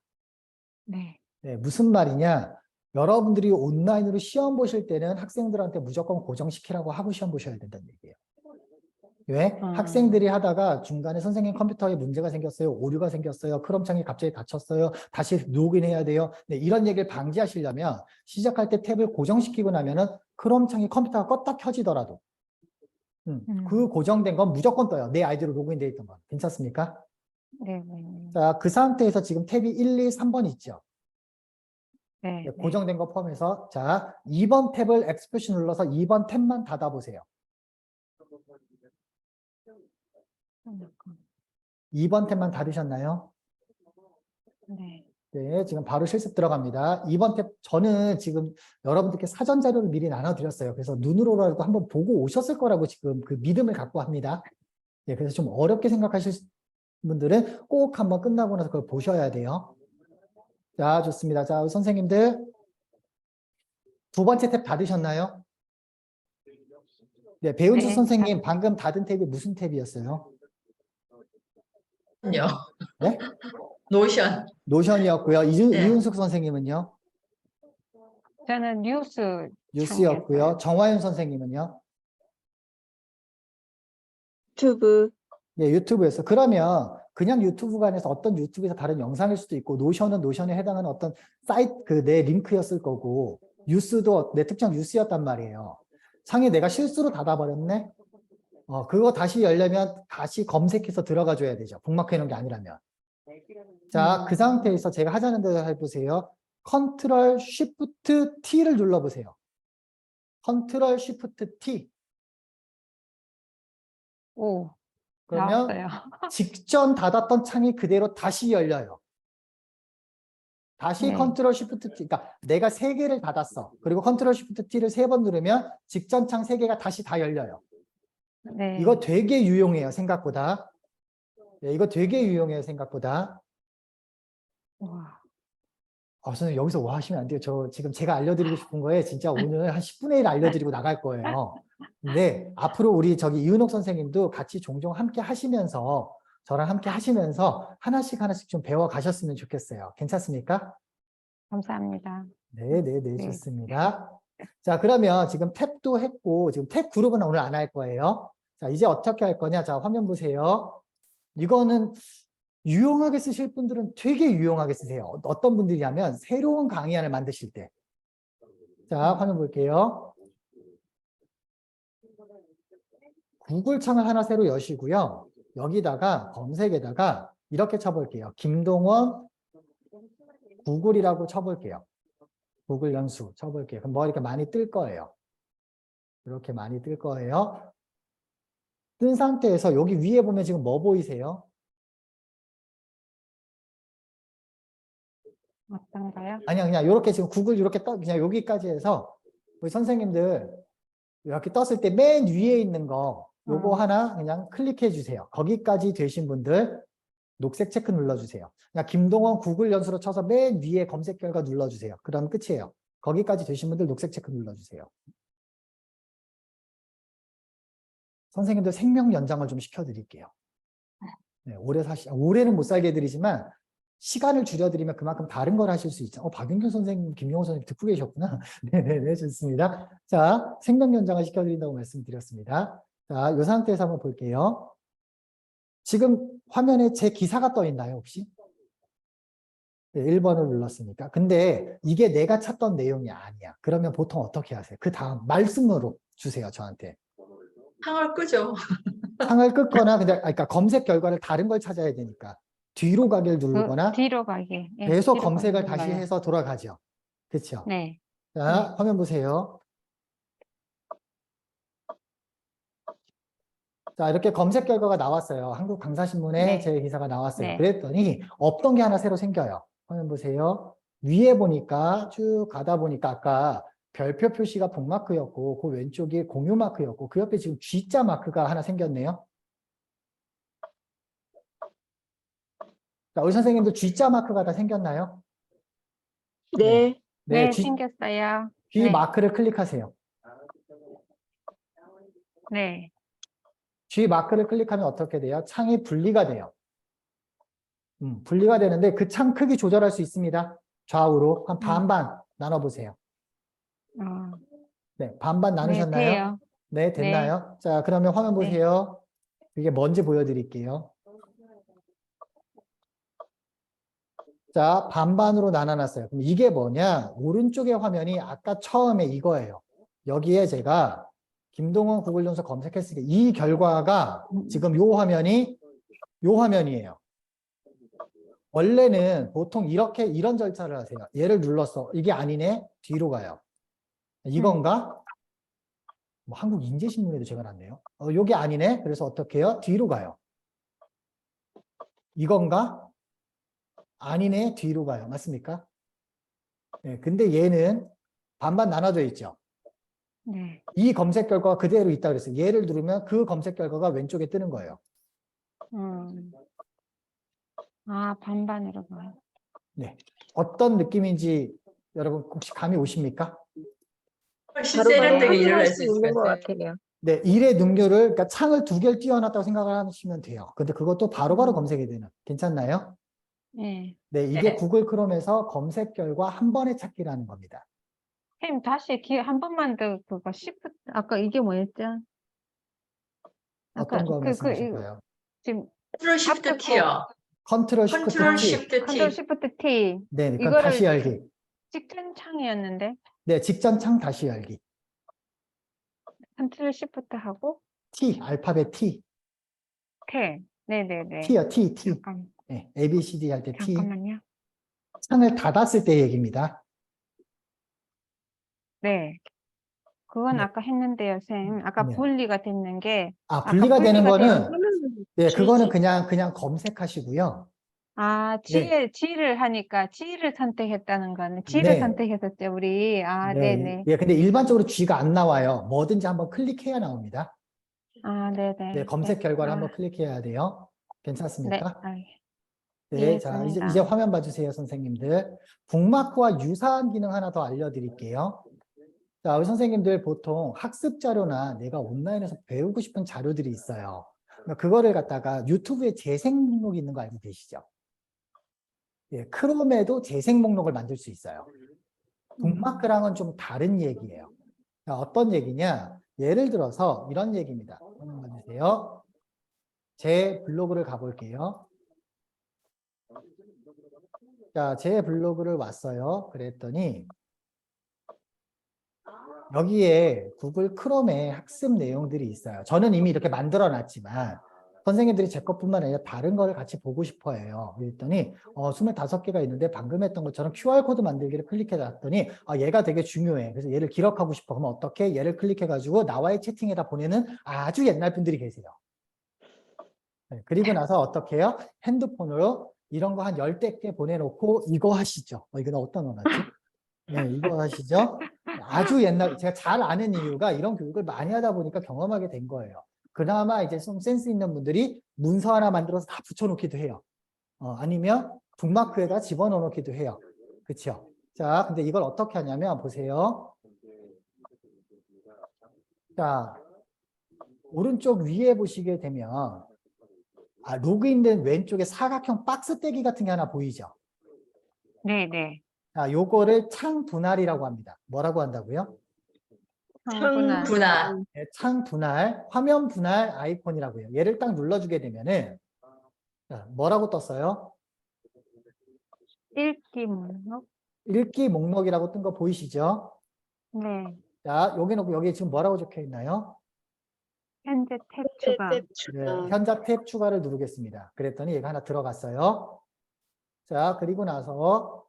네. 네, 무슨 말이냐? 여러분들이 온라인으로 시험 보실 때는 학생들한테 무조건 고정시키라고 하고 시험 보셔야 된다는 얘기예요. 왜? 학생들이 하다가 중간에 선생님 컴퓨터에 문제가 생겼어요. 오류가 생겼어요. 크롬창이 갑자기 닫혔어요. 다시 로그인해야 돼요. 네, 이런 얘기를 방지하시려면 시작할 때 탭을 고정시키고 나면은 크롬창이 컴퓨터가 껐다 켜지더라도 그 고정된 건 무조건 떠요. 내 아이디로 로그인되어 있던 건. 괜찮습니까? 네. 네. 자, 그 상태에서 지금 탭이 1, 2, 3번 있죠. 네. 네, 고정된 거 포함해서 자, 2번 탭을 엑스프레시 눌러서 2번 탭만 닫아보세요. 2번 탭만 닫으셨나요? 네. 네, 지금 바로 실습 들어갑니다. 2번 탭, 저는 지금 여러분들께 사전 자료를 미리 나눠드렸어요. 그래서 눈으로라도 한번 보고 오셨을 거라고 지금 그 믿음을 갖고 합니다. 네, 그래서 좀 어렵게 생각하실 분들은 꼭 한번 끝나고 나서 그걸 보셔야 돼요. 자, 좋습니다. 자, 선생님들. 두 번째 탭 닫으셨나요? 네, 배은주 네, 선생님 방금 닫은 탭이 무슨 탭이었어요? 요. 네? 노션. 노션이었고요. 네. 이윤숙 선생님은요? 저는 뉴스 뉴스였고요. 창이었어요. 정화윤 선생님은요? 유튜브. 네, 유튜브였어요. 그러면 그냥 유튜브가 아니라 어떤 유튜브에서 다른 영상일 수도 있고 노션은 노션에 해당하는 어떤 사이트 그 내 링크였을 거고 뉴스도 내 특정 뉴스였단 말이에요. 창에 내가 실수로 닫아버렸네? 그거 다시 열려면 다시 검색해서 들어가 줘야 되죠. 북마크 해놓은 게 아니라면. 자, 그 상태에서 제가 하자는 대로 해보세요. 컨트롤 쉬프트 T를 눌러보세요. 컨트롤 쉬프트 T. 오, 그러면 나왔어요. 직전 닫았던 창이 그대로 다시 열려요. 다시 네. 컨트롤 쉬프트 T. 그러니까 내가 3개를 닫았어. 그리고 컨트롤 쉬프트 T를 3번 누르면 직전 창 3개가 다시 다 열려요. 네. 이거 되게 유용해요, 생각보다. 네, 이거 되게 유용해요, 생각보다. 와. 선생님 여기서 와 하시면 안 돼요. 저 지금 제가 알려드리고 싶은 거에 진짜 오늘 한 10분의 1 알려드리고 나갈 거예요. 근데 앞으로 우리 저기 이은옥 선생님도 같이 종종 함께 하시면서 저랑 함께 하시면서 하나씩 좀 배워 가셨으면 좋겠어요. 괜찮습니까? 감사합니다. 네, 네. 좋습니다. 자, 그러면 지금 탭도 했고 지금 탭 그룹은 오늘 안 할 거예요. 자, 이제 어떻게 할 거냐? 자, 화면 보세요. 이거는 유용하게 쓰실 분들은 되게 유용하게 쓰세요. 어떤 분들이냐면 새로운 강의안을 만드실 때. 자, 화면 볼게요. 구글 창을 하나 새로 여시고요. 여기다가 검색에다가 이렇게 쳐볼게요. 김동원 구글이라고 쳐볼게요. 구글 연수 쳐볼게요. 그럼 뭐 이렇게 많이 뜰 거예요. 이렇게 많이 뜰 거예요. 뜬 상태에서 여기 위에 보면 지금 뭐 보이세요? 어떤가요? 아니야, 그냥 이렇게 지금 구글 이렇게 그냥 여기까지 해서 우리 선생님들 이렇게 떴을 때 맨 위에 있는 거 요거 하나 그냥 클릭해 주세요. 거기까지 되신 분들 녹색 체크 눌러주세요. 그냥 김동원 구글 연수로 쳐서 맨 위에 검색 결과 눌러주세요. 그럼 끝이에요. 거기까지 되신 분들 녹색 체크 눌러주세요. 선생님들 생명 연장을 좀 시켜드릴게요. 네, 올해는 못 살게 해드리지만 시간을 줄여드리면 그만큼 다른 걸 하실 수 있죠. 박윤경 선생님, 김용호 선생님 듣고 계셨구나. 네네네, 좋습니다. 자, 생명 연장을 시켜드린다고 말씀드렸습니다. 자, 이 상태에서 한번 볼게요. 지금 화면에 제 기사가 떠 있나요, 혹시? 네, 1번을 눌렀으니까. 근데 이게 내가 찾던 내용이 아니야. 그러면 보통 어떻게 하세요? 그 다음 말씀으로 주세요, 저한테. 창을 끄죠. 창을 끄거나, 그러니까 검색 결과를 다른 걸 찾아야 되니까. 뒤로 가기를 누르거나 뒤로 가기. 예, 계속 뒤로 검색을 가기 다시 눌러요. 해서 돌아가죠. 그렇죠? 네. 자, 화면 보세요. 자, 이렇게 검색 결과가 나왔어요. 한국 강사신문에 네. 제 기사가 나왔어요. 네. 그랬더니 없던 게 하나 새로 생겨요. 화면 보세요. 위에 보니까 쭉 가다 보니까 아까 별표 표시가 북마크였고 그 왼쪽이 공유 마크였고 그 옆에 지금 G자 마크가 하나 생겼네요. 자, 우리 선생님들 G자 마크가 다 생겼나요? 네. 네, G, 생겼어요. G 네. 마크를 클릭하세요. 네. G 마크를 클릭하면 어떻게 돼요? 창이 분리가 돼요. 분리가 되는데 그 창 크기 조절할 수 있습니다. 좌우로 한 반반 나눠보세요. 어, 네, 반반 네, 나누셨나요? 돼요. 네, 됐나요? 자, 그러면 화면 네. 보세요. 이게 뭔지 보여드릴게요. 자, 반반으로 나눠놨어요. 그럼 이게 뭐냐? 오른쪽의 화면이 아까 처음에 이거예요. 여기에 제가 김동원 구글 점수 검색했을 때 이 결과가 지금 요 화면이에요. 원래는 보통 이렇게 이런 절차를 하세요. 얘를 눌렀어. 이게 아니네. 뒤로 가요. 이건가? 뭐 한국 인재신문에도 제가 놨네요. 요게 아니네. 그래서 어떻게 해요? 뒤로 가요. 이건가? 아니네. 뒤로 가요. 맞습니까? 네, 근데 얘는 반반 나눠져 있죠. 네. 이 검색 결과가 그대로 있다 그랬어요. 얘를 누르면 그 검색 결과가 왼쪽에 뜨는 거예요. 아, 반반으로 가요. 네. 어떤 느낌인지 여러분 혹시 감이 오십니까? 훨씬 바로바로 세련되게 일을 확인할 할 수 수 있을 있는 것 것 같아요. 같아요. 네, 일의 능률을, 그러니까 창을 2개를 띄워놨다고 생각을 하시면 돼요. 근데 그것도 바로바로 검색이 되는. 괜찮나요? 네. 네, 이게 네. 구글 크롬에서 검색 결과 한 번에 찾기라는 겁니다. 선생님, 다시 한 번만 더 그거 시프트, 아까 이게 뭐였죠? 아까 어떤 거 말씀하실 이거 거예요? 지금 컨트롤 쉬프트 앞에 T요. 컨트롤 쉬프트 컨트롤 T. 쉬프트 컨트롤 T. 시프트 T. 네, 그건 이거를 다시 열기. 직전 창이었는데 네, 직전 창 다시 열기. 컨트롤 시프트 하고 T, 알파벳 T. 탭. 네네네. T요, T, T. 잠깐, 네, A, B, C, D 할 때 T. 잠깐만요. 창을 닫았을 때 얘기입니다. 네. 그건 네. 아까 했는데요, 쌤. 아까 네. 분리가 됐는 게 아, 아까 분리가 되는 분리가 거는, 하면 네, 그거는 G지. 그냥 검색하시고요. 아, 네. G를 하니까 G를 선택했다는 거는 G를 네. 선택했었죠, 우리. 아, 네. 네네. 예, 근데 일반적으로 G가 안 나와요. 뭐든지 한번 클릭해야 나옵니다. 아, 네, 네네. 검색 네. 결과를 아, 한번 클릭해야 돼요. 네. 괜찮습니까? 아, 네, 자, 이제 이해했습니다. 화면 봐주세요, 선생님들. 북마크와 유사한 기능 하나 더 알려드릴게요. 자, 우리 선생님들 보통 학습 자료나 내가 온라인에서 배우고 싶은 자료들이 있어요. 그러니까 그거를 갖다가 유튜브에 재생 목록이 있는 거 알고 계시죠? 예, 크롬에도 재생 목록을 만들 수 있어요. 북마크랑은 좀 다른 얘기예요. 자, 어떤 얘기냐? 예를 들어서 이런 얘기입니다. 화면 봐주세요. 제 블로그를 가볼게요. 자, 제 블로그를 왔어요. 그랬더니 여기에 구글 크롬에 학습 내용들이 있어요. 저는 이미 이렇게 만들어 놨지만 선생님들이 제 것뿐만 아니라 다른 거를 같이 보고 싶어 해요. 그랬더니 25개가 있는데 방금 했던 것처럼 QR코드 만들기를 클릭해 놨더니 얘가 되게 중요해. 그래서 얘를 기록하고 싶어. 그러면 어떻게? 얘를 클릭해 가지고 나와의 채팅에다 보내는 아주 옛날 분들이 계세요. 네, 그리고 나서 어떻게 해요? 핸드폰으로 이런 거 한 10개 보내놓고 이거 하시죠. 이거는 어떤 언어지? 네, 이거 하시죠. 아주 옛날, 제가 잘 아는 이유가 이런 교육을 많이 하다 보니까 경험하게 된 거예요. 그나마 이제 좀 센스 있는 분들이 문서 하나 만들어서 다 붙여놓기도 해요. 아니면 북마크에다 집어넣어 놓기도 해요. 그쵸? 자, 근데 이걸 어떻게 하냐면 보세요. 자, 오른쪽 위에 보시게 되면 로그인된 왼쪽에 사각형 박스 떼기 같은 게 하나 보이죠? 네네. 자, 요거를 창 분할이라고 합니다. 뭐라고 한다고요? 창분할. 분할. 네, 창 분할, 화면 분할 아이콘이라고 해요. 얘를 딱 눌러주게 되면은 자, 뭐라고 떴어요? 읽기 목록. 읽기 목록이라고 뜬 거 보이시죠? 네. 자, 여기 지금 뭐라고 적혀 있나요? 현재 탭 추가. 탭 네, 추가. 현자 탭 추가를 누르겠습니다. 그랬더니 얘가 하나 들어갔어요. 자, 그리고 나서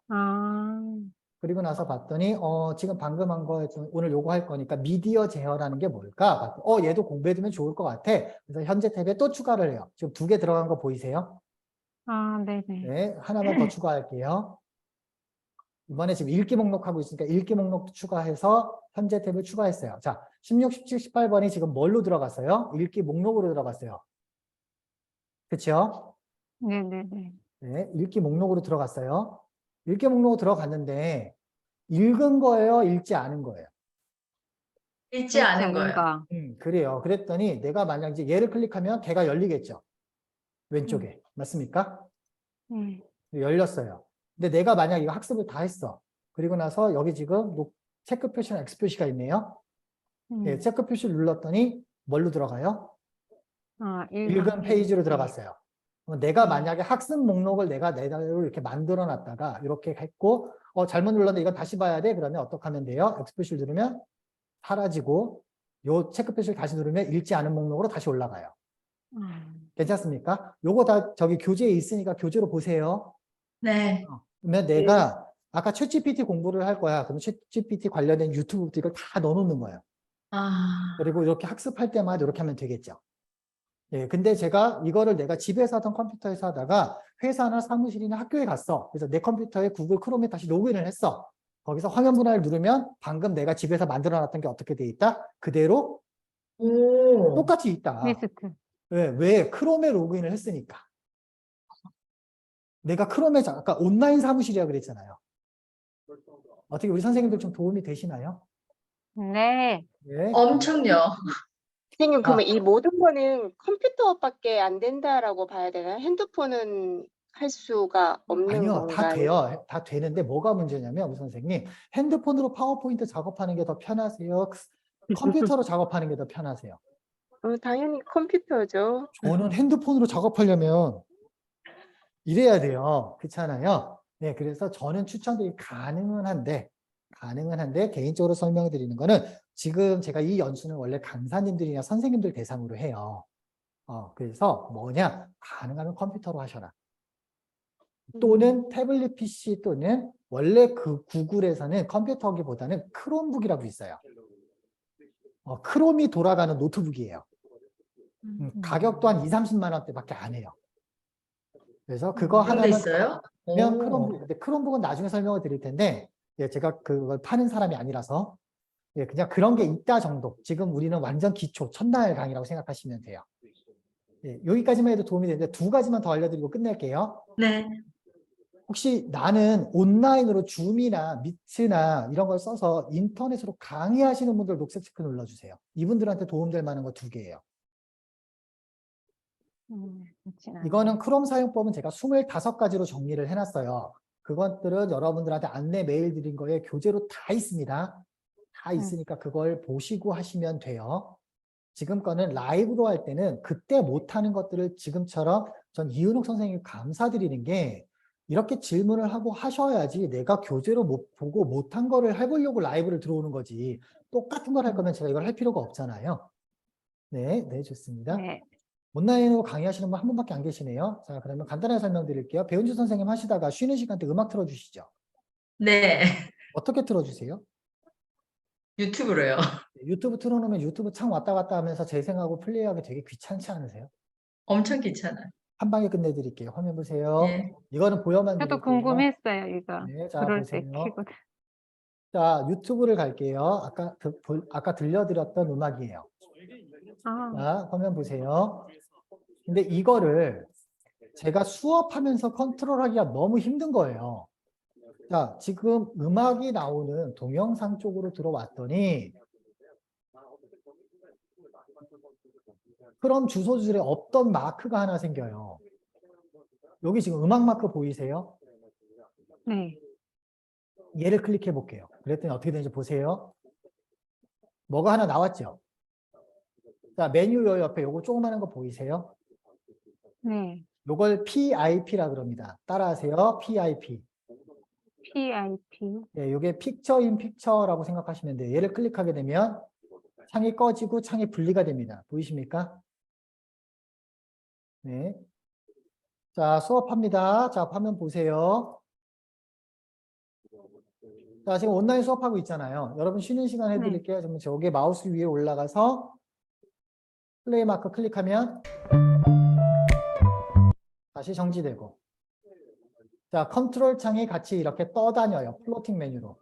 봤더니 지금 방금 한 거 오늘 요거 할 거니까 미디어 제어라는 게 뭘까? 얘도 공부해두면 좋을 것 같아. 그래서 현재 탭에 또 추가를 해요. 지금 2개 들어간 거 보이세요? 네네. 네, 하나만 더 추가할게요. 이번에 지금 읽기 목록 하고 있으니까 읽기 목록도 추가해서 현재 탭을 추가했어요. 자, 16, 17, 18번이 지금 뭘로 들어갔어요? 읽기 목록으로 들어갔어요. 그쵸? 네네네. 네, 읽기 목록으로 들어갔어요. 읽기 목록으로 들어갔는데 읽은 거예요? 읽지 않은 거예요? 읽지 않은 거예요. 거. 그래요. 그랬더니 내가 만약 이제 얘를 클릭하면 걔가 열리겠죠. 왼쪽에. 맞습니까? 열렸어요. 근데 내가 만약 이거 학습을 다 했어. 그리고 나서 여기 지금 체크 표시나 X 표시가 있네요. 예, 체크 표시를 눌렀더니 뭘로 들어가요? 읽은 페이지로 들어갔어요. 내가 만약에 학습 목록을 내가 내대로 이렇게 만들어 놨다가 이렇게 했고 잘못 눌렀는데 이건 다시 봐야 돼. 그러면 어떻게 하면 돼요? X 표시를 누르면 사라지고 요 체크 표시를 다시 누르면 읽지 않은 목록으로 다시 올라가요. 괜찮습니까? 요거 다 저기 교재에 있으니까 교재로 보세요. 네. 그러면 내가 아까 챗GPT 공부를 할 거야. 그럼 챗GPT 관련된 유튜브도 이걸 다 넣어놓는 거예요. 아, 그리고 이렇게 학습할 때마다 이렇게 하면 되겠죠. 예, 근데 제가 이거를 내가 집에서 하던 컴퓨터에서 하다가 회사나 사무실이나 학교에 갔어. 그래서 내 컴퓨터에 구글 크롬에 다시 로그인을 했어. 거기서 화면 분할을 누르면 방금 내가 집에서 만들어 놨던 게 어떻게 돼 있다? 그대로 오. 똑같이 있다. 리스트. 왜? 크롬에 로그인을 했으니까. 내가 크롬에 아까 온라인 사무실이라 그랬잖아요. 어떻게 우리 선생님들 좀 도움이 되시나요? 네. 예. 엄청요. 선생님, 그러면 이 모든 거는 컴퓨터밖에 안 된다라고 봐야 되나요? 핸드폰은 할 수가 없는 아니요, 다 건가요? 돼요. 다 되는데 뭐가 문제냐면, 우리 선생님, 핸드폰으로 파워포인트 작업하는 게 더 편하세요? 컴퓨터로 작업하는 게 더 편하세요? 당연히 컴퓨터죠. 저는 핸드폰으로 작업하려면 이래야 돼요. 그렇잖아요. 네, 그래서 저는 추천드리기 가능은 한데 개인적으로 설명을 드리는 거는 지금 제가 이 연수는 원래 강사님들이나 선생님들 대상으로 해요. 그래서 뭐냐? 가능하면 컴퓨터로 하셔라. 또는 태블릿 PC 또는 원래 그 구글에서는 컴퓨터기보다는 크롬북이라고 있어요. 크롬이 돌아가는 노트북이에요. 가격도 한 2, 30만 원대밖에 안 해요. 그래서 그거 그런 데 하나만 있어요? 면 오. 크롬북. 근데 크롬북은 나중에 설명을 드릴 텐데 예, 제가 그걸 파는 사람이 아니라서 예, 그냥 그런 게 있다 정도. 지금 우리는 완전 기초 첫날 강의라고 생각하시면 돼요. 예, 여기까지만 해도 도움이 되는데 두 가지만 더 알려드리고 끝낼게요. 네. 혹시 나는 온라인으로 줌이나 미트나 이런 걸 써서 인터넷으로 강의하시는 분들 녹색 체크 눌러주세요. 이분들한테 도움될 만한 거 두 개예요. 이거는 크롬 사용법은 제가 25가지로 정리를 해놨어요. 그것들은 여러분들한테 안내 메일 드린 거에 교재로 다 있습니다. 다 있으니까 그걸 보시고 하시면 돼요. 지금 거는 라이브로 할 때는 그때 못하는 것들을 지금처럼 전 이은옥 선생님 감사드리는 게 이렇게 질문을 하고 하셔야지 내가 교재로 못 보고 못한 거를 해보려고 라이브를 들어오는 거지. 똑같은 걸 할 거면 제가 이걸 할 필요가 없잖아요. 네, 네, 좋습니다. 네. 온라인으로 강의하시는 분 한 분밖에 안 계시네요. 자, 그러면 간단하게 설명드릴게요. 배은주 선생님 하시다가 쉬는 시간 때 음악 틀어주시죠. 네. 어떻게 틀어주세요? 유튜브로요. 유튜브 틀어놓으면 유튜브 창 왔다 갔다 하면서 재생하고 플레이하기 되게 귀찮지 않으세요? 엄청 귀찮아요. 한 방에 끝내드릴게요. 화면 보세요. 예. 이거는 보여만 저도 드릴게요. 궁금했어요, 이거. 네, 자, 그럴 때 보세요. 키고. 자, 유튜브를 갈게요. 아까 들려드렸던 음악이에요. 아, 자, 화면 보세요. 근데 이거를 제가 수업하면서 컨트롤하기가 너무 힘든 거예요. 자, 지금 음악이 나오는 동영상 쪽으로 들어왔더니 그럼 주소줄에 없던 마크가 하나 생겨요. 여기 지금 음악 마크 보이세요? 네. 얘를 클릭해 볼게요. 그랬더니 어떻게 되는지 보세요. 뭐가 하나 나왔죠? 자, 메뉴 요 옆에 요거 조그마한 거 보이세요? 네. 요걸 PIP라 그럽니다. 따라하세요. PIP. PIP. 네, 요게 픽처 인 픽처라고 생각하시면 돼요. 얘를 클릭하게 되면 창이 꺼지고 창이 분리가 됩니다. 보이십니까? 네. 자, 수업합니다. 자, 화면 보세요. 자, 지금 온라인 수업하고 있잖아요. 여러분 쉬는 시간 해드릴게요. 그러면 저기 마우스 위에 올라가서 플레이 마크 클릭하면 다시 정지되고. 자, 컨트롤 창이 같이 이렇게 떠다녀요. 플로팅 메뉴로.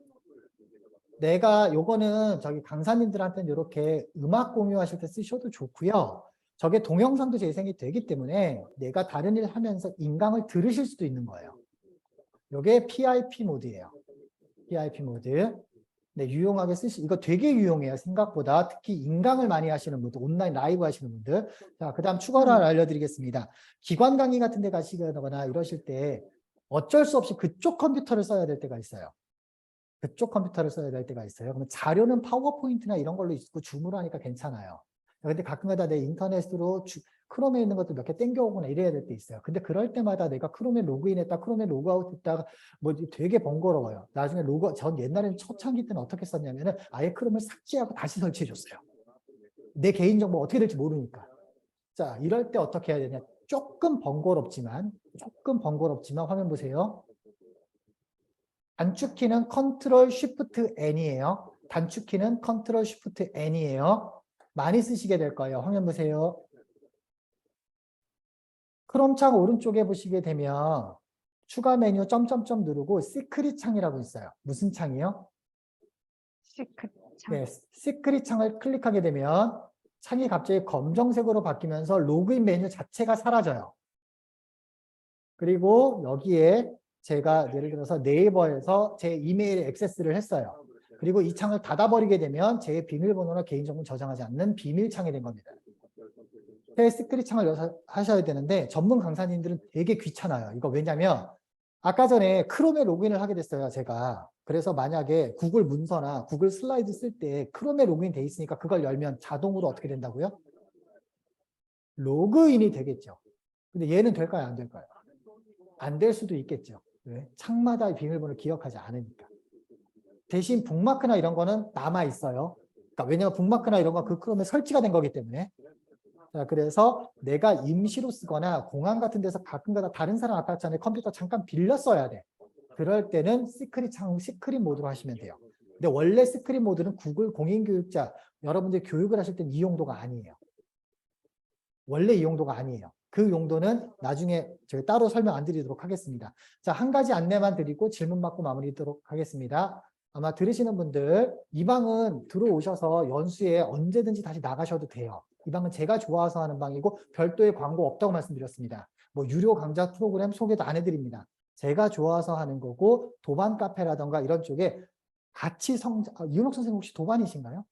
내가 요거는 저기 강사님들한테는 이렇게 음악 공유하실 때 쓰셔도 좋고요. 저게 동영상도 재생이 되기 때문에 내가 다른 일 하면서 인강을 들으실 수도 있는 거예요. 요게 PIP 모드예요. PIP 모드. 네, 유용하게 이거 되게 유용해요. 생각보다. 특히 인강을 많이 하시는 분들, 온라인 라이브 하시는 분들. 자, 그 다음 추가로 하나 알려드리겠습니다. 기관 강의 같은 데 가시거나 이러실 때 어쩔 수 없이 그쪽 컴퓨터를 써야 될 때가 있어요. 그쪽 컴퓨터를 써야 될 때가 있어요. 그러면 자료는 파워포인트나 이런 걸로 있고 줌으로 하니까 괜찮아요. 근데 가끔가다 내 인터넷으로 크롬에 있는 것도 몇 개 땡겨오거나 이래야 될 때 있어요. 근데 그럴 때마다 내가 크롬에 로그인했다, 크롬에 로그아웃했다가 뭐 되게 번거로워요. 나중에 전 옛날에는 초창기 때는 어떻게 썼냐면은 아예 크롬을 삭제하고 다시 설치해 줬어요. 내 개인정보 어떻게 될지 모르니까. 자, 이럴 때 어떻게 해야 되냐. 조금 번거롭지만 화면 보세요. 단축키는 컨트롤 쉬프트 N이에요. 단축키는 컨트롤 쉬프트 N이에요. 많이 쓰시게 될 거예요. 화면 보세요. 크롬 창 오른쪽에 보시게 되면 추가 메뉴 점점점 누르고 시크릿 창이라고 있어요. 무슨 창이요? 시크릿 창. 네, 시크릿 창을 클릭하게 되면 창이 갑자기 검정색으로 바뀌면서 로그인 메뉴 자체가 사라져요. 그리고 여기에 제가 예를 들어서 네이버에서 제 이메일에 액세스를 했어요. 그리고 이 창을 닫아버리게 되면 제 비밀번호나 개인정보를 저장하지 않는 비밀창이 된 겁니다. 새 시크릿 창을 하셔야 되는데 전문 강사님들은 되게 귀찮아요. 이거 왜냐면 아까 전에 크롬에 로그인을 하게 됐어요, 제가. 그래서 만약에 구글 문서나 구글 슬라이드 쓸 때 크롬에 로그인 돼 있으니까 그걸 열면 자동으로 어떻게 된다고요? 로그인이 되겠죠. 근데 얘는 될까요, 안 될까요? 안 될 수도 있겠죠. 왜? 창마다 비밀번호를 기억하지 않으니까. 대신 북마크나 이런 거는 남아 있어요. 그러니까 왜냐면 북마크나 이런 거 그 크롬에 설치가 된 거기 때문에. 자, 그래서 내가 임시로 쓰거나 공항 같은 데서 가끔가다 다른 사람 아까 전에 컴퓨터 잠깐 빌려 써야 돼. 그럴 때는 시크릿 모드로 하시면 돼요. 근데 원래 시크릿 모드는 구글 공인교육자 여러분들이 교육을 하실 땐 이 용도가 아니에요. 원래 이 용도가 아니에요. 그 용도는 나중에 저희 따로 설명 안 드리도록 하겠습니다. 자, 한 가지 안내만 드리고 질문 받고 마무리하도록 하겠습니다. 아마 들으시는 분들 이 방은 들어오셔서 연수에 언제든지 다시 나가셔도 돼요. 이 방은 제가 좋아서 하는 방이고 별도의 광고 없다고 말씀드렸습니다. 뭐 유료 강좌 프로그램 소개도 안 해드립니다. 제가 좋아서 하는 거고 도반 카페라던가 이런 쪽에 같이 이은옥 선생님 혹시 도반이신가요?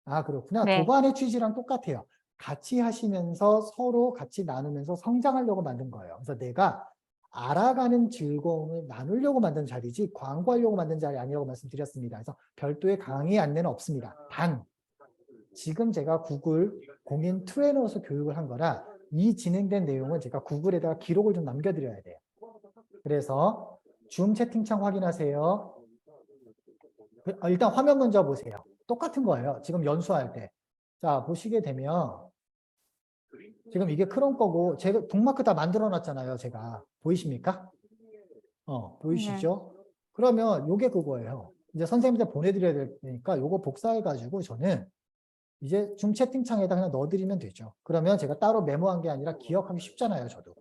아, 그렇구나. 네. 도반의 취지랑 똑같아요. 같이 하시면서 서로 같이 나누면서 성장하려고 만든 거예요. 그래서 내가 알아가는 즐거움을 나누려고 만든 자리지 광고하려고 만든 자리 아니라고 말씀드렸습니다. 그래서 별도의 강의 안내는 없습니다. 단 지금 제가 구글 공인 트레이너로서 교육을 한 거라 이 진행된 내용은 제가 구글에다가 기록을 좀 남겨드려야 돼요. 그래서 줌 채팅창 확인하세요. 일단 화면 먼저 보세요. 똑같은 거예요. 지금 연수할 때. 자, 보시게 되면 지금 이게 크롬 거고 제가 북마크 다 만들어 놨잖아요. 제가. 보이십니까? 보이시죠? 그러면 요게 그거예요. 이제 선생님한테 보내드려야 되니까 요거 복사해 가지고 저는 이제 줌 채팅창에다 그냥 넣어드리면 되죠. 그러면 제가 따로 메모한 게 아니라 기억하기 쉽잖아요. 저도.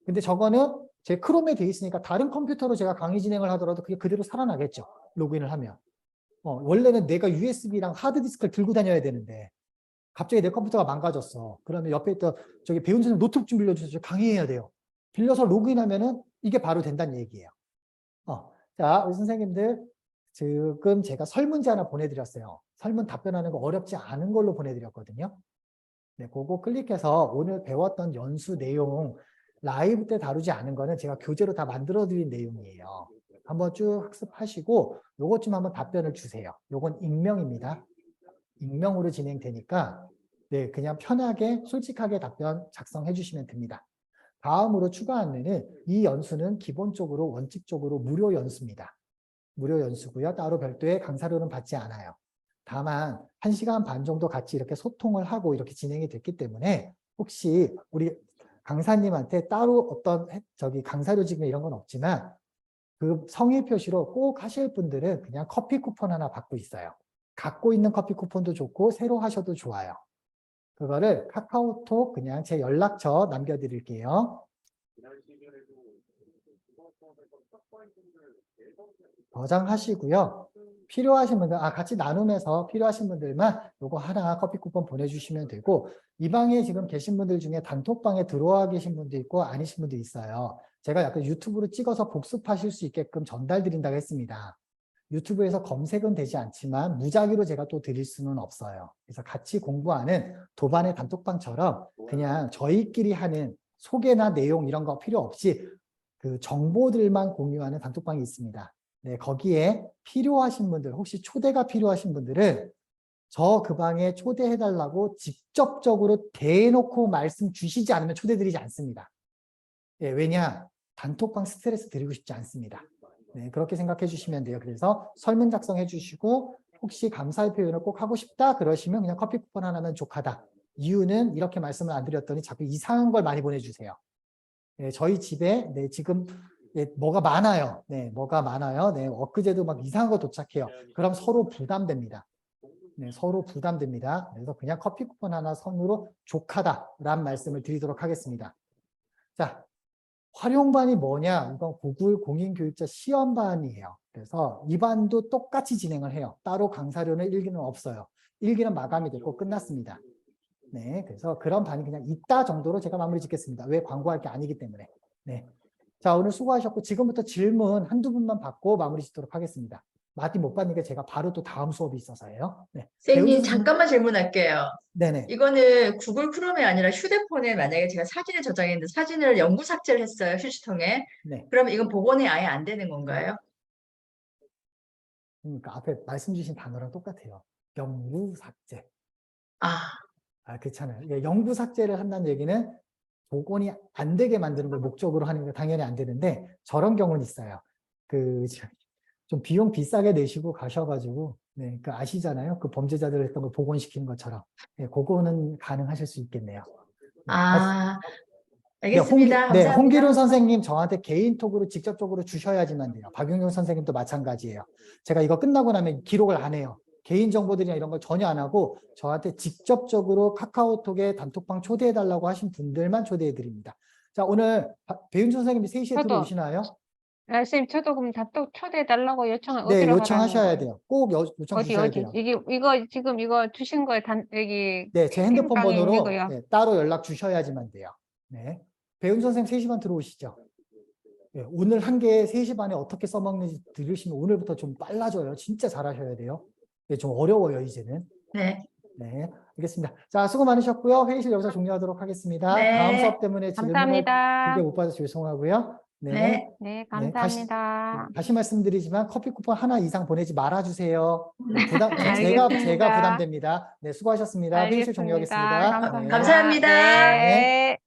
근데 저거는 제 크롬에 돼 있으니까 다른 컴퓨터로 제가 강의 진행을 하더라도 그게 그대로 살아나겠죠. 로그인을 하면. 원래는 내가 USB랑 하드디스크를 들고 다녀야 되는데 갑자기 내 컴퓨터가 망가졌어. 그러면 옆에 있던 저기 배운 선생님 노트북 좀 빌려주세요. 강의해야 돼요. 빌려서 로그인하면은 이게 바로 된다는 얘기예요. 자, 우리 선생님들 지금 제가 설문지 하나 보내드렸어요. 설문 답변하는 거 어렵지 않은 걸로 보내드렸거든요. 네, 그거 클릭해서 오늘 배웠던 연수 내용 라이브 때 다루지 않은 거는 제가 교재로 다 만들어드린 내용이에요. 한번 쭉 학습하시고 요것 좀 한번 답변을 주세요. 요건 익명입니다. 익명으로 진행되니까 네, 그냥 편하게 솔직하게 답변 작성해 주시면 됩니다. 다음으로 추가 안내는 이 연수는 기본적으로 원칙적으로 무료 연수입니다. 무료 연수고요. 따로 별도의 강사료는 받지 않아요. 다만 1시간 반 정도 같이 이렇게 소통을 하고 이렇게 진행이 됐기 때문에 혹시 우리 강사님한테 따로 어떤 강사료 지금 이런 건 없지만 그 성의 표시로 꼭 하실 분들은 그냥 커피 쿠폰 하나 받고 있어요. 갖고 있는 커피 쿠폰도 좋고 새로 하셔도 좋아요. 그거를 카카오톡 그냥 제 연락처 남겨드릴게요. 저장하시고요. 필요하신 분들, 같이 나누면서 필요하신 분들만 요거 하나 커피 쿠폰 보내주시면 되고 이 방에 지금 계신 분들 중에 단톡방에 들어와 계신 분도 있고 아니신 분도 있어요. 제가 약간 유튜브로 찍어서 복습하실 수 있게끔 전달드린다고 했습니다. 유튜브에서 검색은 되지 않지만 무작위로 제가 또 드릴 수는 없어요. 그래서 같이 공부하는 도반의 단톡방처럼 그냥 저희끼리 하는 소개나 내용 이런 거 필요 없이 그 정보들만 공유하는 단톡방이 있습니다. 네, 거기에 필요하신 분들, 혹시 초대가 필요하신 분들은 저 그 방에 초대해달라고 직접적으로 대놓고 말씀 주시지 않으면 초대드리지 않습니다. 예, 왜냐? 단톡방 스트레스 드리고 싶지 않습니다. 네, 그렇게 생각해 주시면 돼요. 그래서 설문 작성해 주시고 혹시 감사의 표현을 꼭 하고 싶다 그러시면 그냥 커피 쿠폰 하나면 족하다. 이유는 이렇게 말씀을 안 드렸더니 자꾸 이상한 걸 많이 보내주세요. 네, 저희 집에 네, 지금 뭐가 많아요. 네, 뭐가 많아요. 네, 엊그제도 막 이상한 거 도착해요. 그럼 서로 부담됩니다. 네, 서로 부담됩니다. 그래서 그냥 커피 쿠폰 하나 선으로 족하다라는 말씀을 드리도록 하겠습니다. 자, 활용반이 뭐냐? 이건 구글 공인교육자 시험반이에요. 그래서 이 반도 똑같이 진행을 해요. 따로 강사료는 1기는 없어요. 1기는 마감이 됐고 끝났습니다. 네, 그래서 그런 반이 그냥 있다 정도로 제가 마무리 짓겠습니다. 왜 광고할 게 아니기 때문에. 네. 자, 오늘 수고하셨고 지금부터 질문 한두 분만 받고 마무리 짓도록 하겠습니다. 마디 못 받는 게 제가 바로 또 다음 수업이 있어서요. 네. 선생님, 잠깐만 질문할게요. 네네. 이거는 구글 크롬이 아니라 휴대폰에 만약에 제가 사진을 저장했는데 사진을 영구 삭제를 했어요, 휴지통에. 네. 그러면 이건 복원이 아예 안 되는 건가요? 그러니까 앞에 말씀 주신 단어랑 똑같아요. 영구 삭제. 아, 그렇잖아요. 이게 영구 삭제를 한다는 얘기는 복원이 안 되게 만드는 걸 목적으로 하는 게 당연히 안 되는데 저런 경우는 있어요. 좀 비용 비싸게 내시고 가셔가지고 네, 그 아시잖아요. 그 범죄자들 했던 걸 복원시키는 것처럼. 네, 그거는 가능하실 수 있겠네요. 네, 아, 네, 알겠습니다. 감사합니다. 홍기룡 선생님 저한테 개인톡으로 직접적으로 주셔야지만 돼요. 박용용 선생님도 마찬가지예요. 제가 이거 끝나고 나면 기록을 안 해요. 개인정보들이나 이런 걸 전혀 안 하고 저한테 직접적으로 카카오톡에 단톡방 초대해달라고 하신 분들만 초대해드립니다. 자, 오늘 배윤주 선생님이 3시에 저도. 들어오시나요? 선생님, 저도 그럼 단톡 초대해달라고 요청을 네, 어디로 요청하셔야 하라는 거예요? 돼요. 꼭 요청 어디, 주셔야 어디? 돼요. 이거 지금 이거 주신 거에 여기 네, 제 핸드폰 채팅방에 있는 번호로 거요. 네, 따로 연락 주셔야지만 돼요. 네. 배윤주 선생님 3시 반 들어오시죠? 네, 오늘 한 개 3시 반에 어떻게 써먹는지 들으시면 오늘부터 좀 빨라져요. 진짜 잘하셔야 돼요. 네, 좀 어려워요, 이제는. 네. 네, 알겠습니다. 자, 수고 많으셨고요. 회의실 여기서 종료하도록 하겠습니다. 네. 다음 수업 때문에 질문을 감사합니다. 길게 못 받아서 죄송하고요. 네, 네. 네, 네, 다시 감사합니다. 말씀드리지만 커피 쿠폰 하나 이상 보내지 말아주세요. 네, 제가 알겠습니다. 부담됩니다. 네, 수고하셨습니다. 회의실 알겠습니다. 종료하겠습니다. 네. 감사합니다. 네.